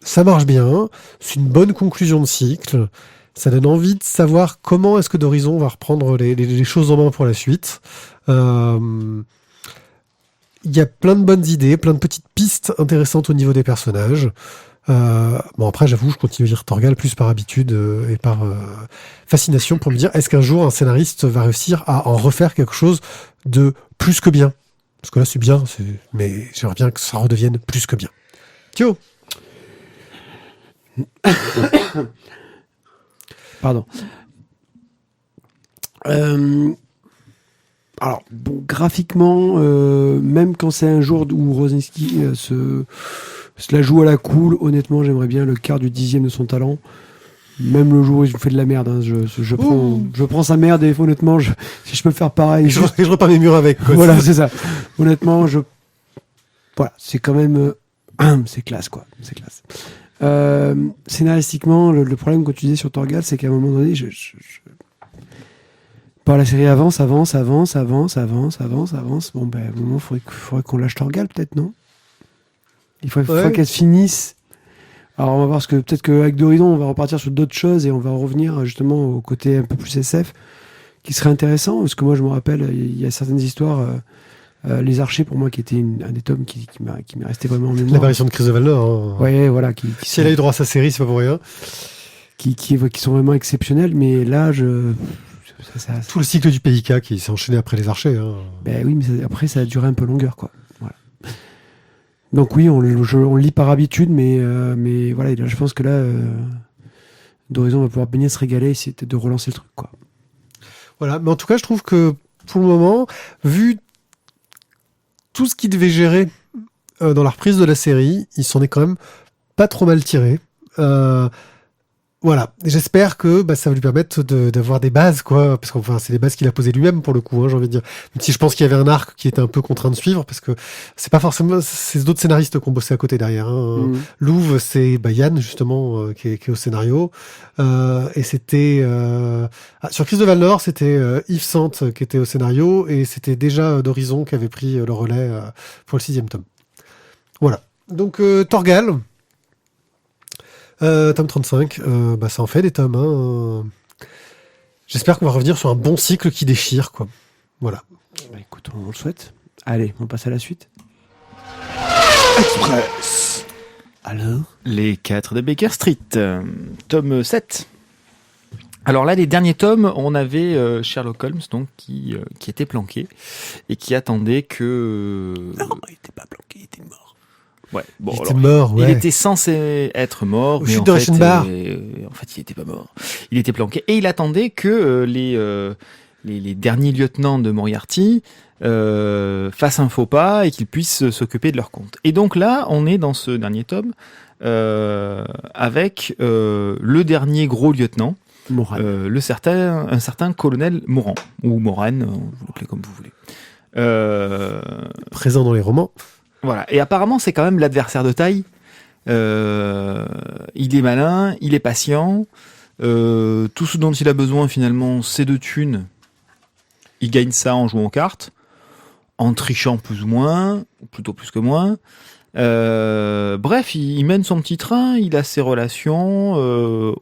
ça marche bien, c'est une bonne conclusion de cycle, ça donne envie de savoir comment est-ce que d'Horizon va reprendre les choses en main pour la suite. Il y a plein de bonnes idées, plein de petites pistes intéressantes au niveau des personnages. Bon, après, j'avoue, je continue à lire Torgal plus par habitude et par fascination pour me dire, est-ce qu'un jour un scénariste va réussir à en refaire quelque chose de plus que bien? Parce que là, c'est bien, mais j'aimerais bien que ça redevienne plus que bien. Thio. Pardon. Alors, bon, graphiquement, même quand c'est un jour où Rosinski se la joue à la cool, honnêtement, j'aimerais bien le quart du 10e de son talent. Même le jour où il fait de la merde, hein, je prends sa merde et honnêtement, si je peux faire pareil... Je repeins mes murs avec. Quoi. Voilà, c'est ça. Honnêtement, voilà, c'est quand même... c'est classe, quoi. C'est classe. Scénaristiquement, le problème que tu disais sur Torgal, c'est qu'à un moment donné, la série avance. Bon, ben, à un moment, il faudrait qu'on lâche Torgal, peut-être, non? Il faudrait qu'elle se finisse. Alors, on va voir, peut-être qu'avec d'Horizon, on va repartir sur d'autres choses et on va revenir justement au côté un peu plus SF, qui serait intéressant, parce que moi, je me rappelle, il y a certaines histoires, Les Archers, pour moi, qui était un des tomes qui m'est resté vraiment en mémoire. L'apparition de Chris de Valnor. Hein. Ouais, voilà. Si elle a eu droit à sa série, c'est pas pour rien. Qui sont vraiment exceptionnels, mais là, tout le cycle du PIK qui s'est enchaîné après Les Archers. Hein. Ben oui, mais après, ça a duré un peu longueur, quoi. Voilà. Donc oui, on le lit par habitude, mais voilà, je pense que là, d'Horizon va pouvoir bien se régaler, essayer de relancer le truc, quoi. Voilà, mais en tout cas, je trouve que pour le moment, vu tout ce qu'il devait gérer dans la reprise de la série, il s'en est quand même pas trop mal tiré. Voilà, j'espère que ça va lui permettre d'avoir des bases, quoi, parce qu'enfin c'est les bases qu'il a posées lui-même pour le coup, hein, j'ai envie de dire. Même si je pense qu'il y avait un arc qui était un peu contraint de suivre, parce que c'est pas forcément, c'est d'autres scénaristes qui ont bossé à côté derrière. Hein. Louvre, c'est Yann justement qui est au scénario, et c'était sur Chris de Valnor, c'était Yves Sant qui était au scénario, et c'était déjà d'Horizon qui avait pris le relais pour le 6e tome. Voilà. Donc Torgal. Tome 35, ça en fait des tomes. Hein. J'espère qu'on va revenir sur un bon cycle qui déchire, quoi. Voilà. Bah écoute, on le souhaite. Allez, on passe à la suite. Express. Alors, Les 4 de Baker Street, tome 7. Alors là, les derniers tomes, on avait Sherlock Holmes donc qui était planqué et qui attendait que. Non, il était pas planqué, il était mort. Ouais. Bon, Il alors, était mort, ouais. il était censé être mort, Au mais chute en de fait, Reichenbach. en fait, il était pas mort. Il était planqué et il attendait que les derniers lieutenants de Moriarty fassent un faux pas et qu'ils puissent s'occuper de leur compte. Et donc là, on est dans ce dernier tome avec le dernier gros lieutenant. Moral. Un certain colonel Moran, ou Moran, vous l'appelez comme vous voulez. Présent dans les romans. Voilà. Et apparemment, c'est quand même l'adversaire de taille. Il est malin, il est patient. Tout ce dont il a besoin, finalement, c'est de thunes. Il gagne ça en jouant aux cartes, en trichant plus ou moins, ou plutôt plus que moins. Bref, il mène son petit train, il a ses relations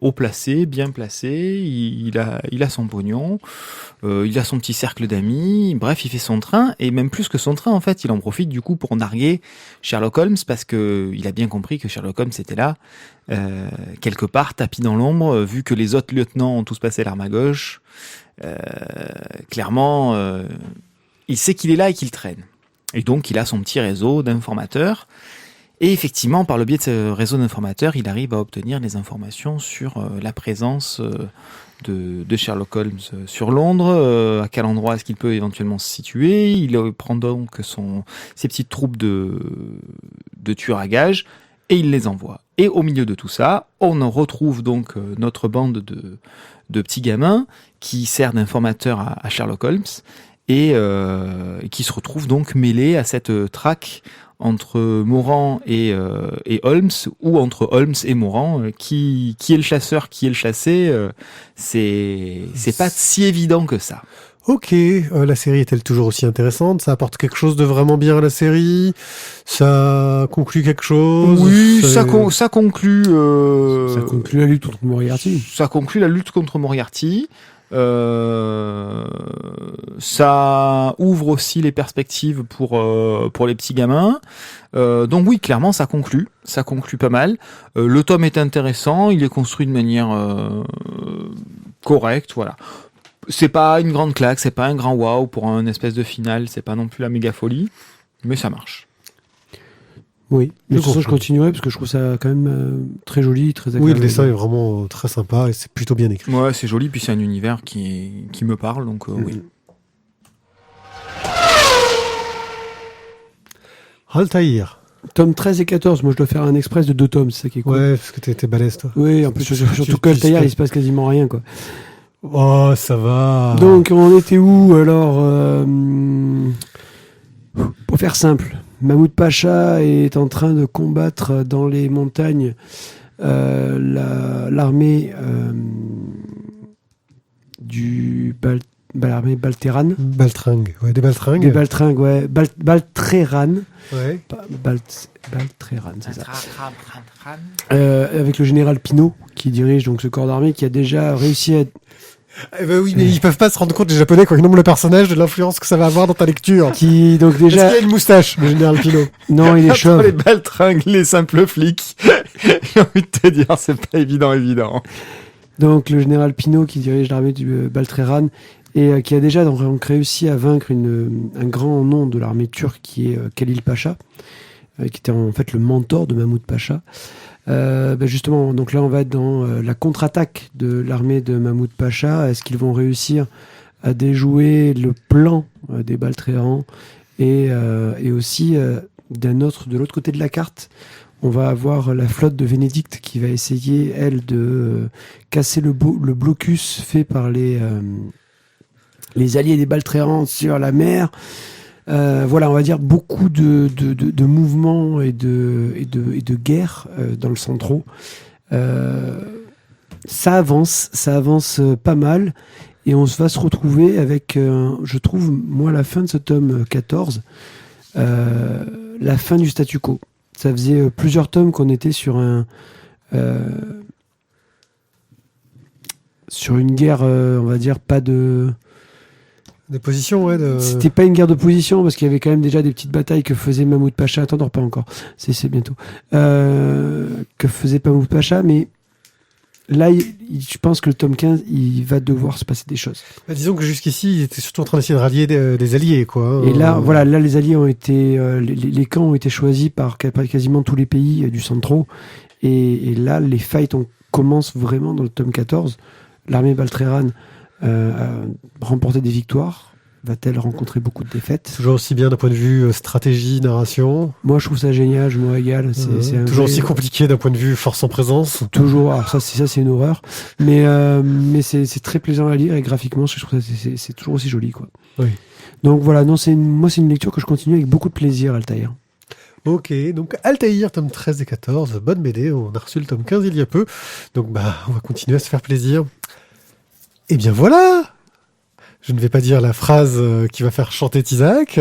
haut placées, bien placées, il a son pognon, il a son petit cercle d'amis, bref, il fait son train, et même plus que son train, en fait, il en profite du coup pour narguer Sherlock Holmes, parce que il a bien compris que Sherlock Holmes était là, quelque part, tapis dans l'ombre, vu que les autres lieutenants ont tous passé l'arme à gauche, clairement, il sait qu'il est là et qu'il traîne. Et donc, il a son petit réseau d'informateurs. Et effectivement, par le biais de ce réseau d'informateurs, il arrive à obtenir des informations sur la présence de Sherlock Holmes sur Londres, à quel endroit est-ce qu'il peut éventuellement se situer. Il prend donc ses petites troupes de tueurs à gages et il les envoie. Et au milieu de tout ça, on en retrouve donc notre bande de petits gamins qui sert d'informateurs à Sherlock Holmes. Et qui se retrouve donc mêlé à cette traque entre Moran et Holmes, ou entre Holmes et Moran, qui est le chasseur, qui est le chassé, c'est pas si évident que ça. Ok, la série est-elle toujours aussi intéressante? Ça apporte quelque chose de vraiment bien à la série? Ça conclut quelque chose? Oui, C'est- ça conclut. Ça conclut la lutte contre Moriarty. Ça conclut la lutte contre Moriarty. Ça ouvre aussi les perspectives pour les petits gamins. Donc oui, clairement, ça conclut pas mal. Le tome est intéressant, il est construit de manière correcte, voilà. C'est pas une grande claque, c'est pas un grand waouh pour un espèce de finale, c'est pas non plus la méga folie, mais ça marche. Oui, mais de toute façon, je confirme. continuerai parce que je trouve ça quand même très joli, très agréable. Oui, le dessin est vraiment très sympa et c'est plutôt bien écrit. Ouais, c'est joli, puis c'est un univers qui me parle, donc oui. Altaïr. Tome 13 et 14, moi je dois faire un express de 2 tomes, c'est ça qui est cool. Ouais, parce que t'es balèze, toi. Oui, en plus, surtout qu'Altaïr, il se passe quasiment rien, quoi. Oh, ça va. Donc, on était où alors pour faire simple, Mahmoud Pacha est en train de combattre dans les montagnes l'armée l'armée Balteran. Baltringue. Ouais, des Baltringues. Des Baltringues, ouais. Baltreran. Ouais. Baltreran, c'est ça. Avec le général Pinault qui dirige donc ce corps d'armée qui a déjà réussi à... Eh ben oui, mais ils peuvent pas se rendre compte, les Japonais, quand ils nomment le personnage, de l'influence que ça va avoir dans ta lecture. Qui donc Est-ce déjà... qu'il a une moustache, le général Pinault? Non, il est Entre chauve. les baltringues, les simples flics, j'ai envie de te dire, c'est pas évident. Donc le général Pinault qui dirige l'armée du Baltreran et qui a déjà donc réussi à vaincre un grand nom de l'armée turque qui est Khalil Pacha, qui était en fait le mentor de Mahmoud Pacha. Justement, donc là on va être dans la contre-attaque de l'armée de Mahmoud Pacha. Est-ce qu'ils vont réussir à déjouer le plan des Baltréran et aussi de l'autre côté de la carte, on va avoir la flotte de Vénédicte qui va essayer, elle, de casser le blocus fait par les alliés des Baltréran sur la mer. Voilà, on va dire beaucoup de mouvements et de guerres dans le Centro. Ça avance pas mal. Et on va se retrouver avec, je trouve, moi, la fin de ce tome 14, la fin du statu quo. Ça faisait plusieurs tomes qu'on était sur une guerre, on va dire, pas de... Des positions, ouais. C'était pas une guerre de position parce qu'il y avait quand même déjà des petites batailles que faisait Mahmoud Pacha. Attends, non, pas encore. C'est bientôt. Que faisait Mahmoud Pacha, mais là, je pense que le tome 15, il va devoir se passer des choses. Bah, disons que jusqu'ici, il était surtout en train d'essayer de rallier des alliés, quoi. Et là, voilà, là, les alliés ont été, les camps ont été choisis par quasiment tous les pays du Centro. Et là, les fights commencent vraiment dans le tome 14. L'armée Baltreran a remporté des victoires. Va-t-elle rencontrer beaucoup de défaites? Toujours aussi bien d'un point de vue stratégie, narration. Moi, je trouve ça génial, je me régale. C'est toujours aussi compliqué d'un point de vue force en présence. Toujours, alors ça c'est une horreur. Mais c'est très plaisant à lire et graphiquement, je trouve ça c'est toujours aussi joli, quoi. Oui. Donc voilà, non, moi c'est une lecture que je continue avec beaucoup de plaisir, Altaïr. Ok, donc Altaïr, tome 13 et 14, bonne BD, on a reçu le tome 15 il y a peu, donc bah on va continuer à se faire plaisir. Et bien voilà. Je ne vais pas dire la phrase qui va faire chanter Isaac.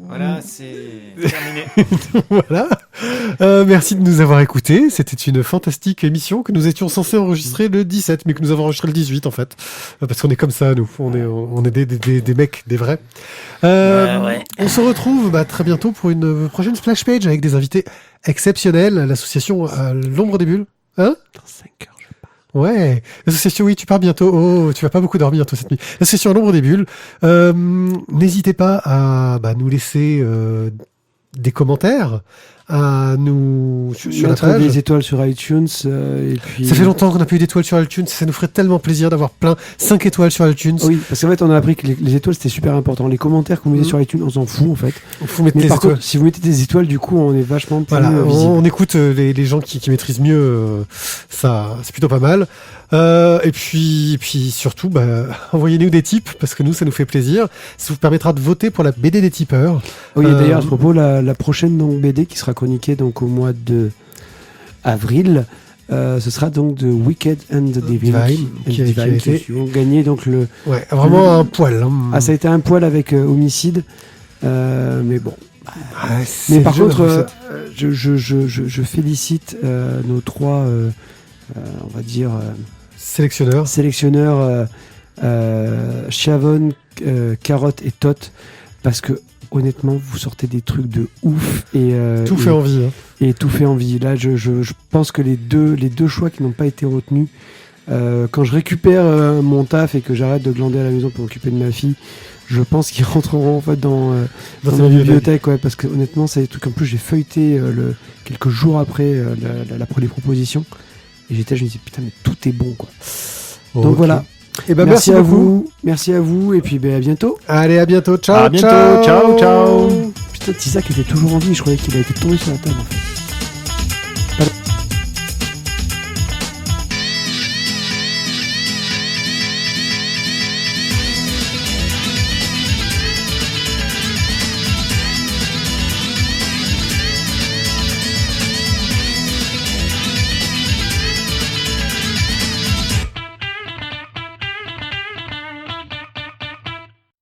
Voilà, c'est terminé. Voilà. Merci de nous avoir écoutés. C'était une fantastique émission que nous étions censés enregistrer le 17, mais que nous avons enregistré le 18 en fait. Parce qu'on est comme ça, nous. On est des mecs, des vrais. Ouais. On se retrouve très bientôt pour une prochaine splash page avec des invités exceptionnels. L'association L'Ombre des Bulles. Hein? Dans 5 heures. Ouais, l'association, oui, tu pars bientôt. Oh, tu vas pas beaucoup dormir toi cette nuit. L'association L'Ombre des Bulles. N'hésitez pas à nous laisser des commentaires, à nous sur la Mettre page. des étoiles sur iTunes et puis. Ça fait longtemps qu'on n'a plus eu d'étoiles sur iTunes. Ça nous ferait tellement plaisir d'avoir 5 étoiles sur iTunes. Oui, parce qu'en fait, on a appris que les étoiles c'était super important. Les commentaires que vous mettez sur iTunes, on s'en fout en fait. Il faut mettre Mais des par étoiles. contre, si vous mettez des étoiles, du coup, on est vachement plus Voilà, visible. on écoute les gens qui maîtrisent mieux ça, c'est plutôt pas mal. Et puis surtout, envoyez-nous des tips parce que nous, ça nous fait plaisir. Ça vous permettra de voter pour la BD des tipeurs. Oui, et d'ailleurs, à ce propos, la prochaine donc, BD qui sera chroniquée donc, au mois de avril, ce sera donc de Wicked and the Divine, qui a été- qui ont gagné donc le. Ouais, vraiment un poil. Hein. Ah, ça a été un poil avec Homicide, mais bon. Ah, c'est Mais par le jeu, contre, cette- je félicite nos trois, on va dire, sélectionneur. sélectionneurs, Chavon, Carotte et Tot, parce que honnêtement, vous sortez des trucs de ouf et Tout fait envie. Hein. et tout fait envie. Là, je pense que les deux choix qui n'ont pas été retenus, quand je récupère mon taf et que j'arrête de glander à la maison pour m'occuper de ma fille, je pense qu'ils rentreront en fait dans Dans ma ta bibliothèque, ouais, parce que honnêtement, c'est des trucs. En plus, j'ai feuilleté quelques jours après les propositions et je me disais putain, mais tout est bon, quoi. Donc Ok. voilà. Et merci à beaucoup. merci à vous, et puis à bientôt. Allez, à bientôt. Ciao, À bientôt. Ciao, ciao. Putain, Tizak était toujours en vie, je croyais qu'il a été tombé sur la table en fait.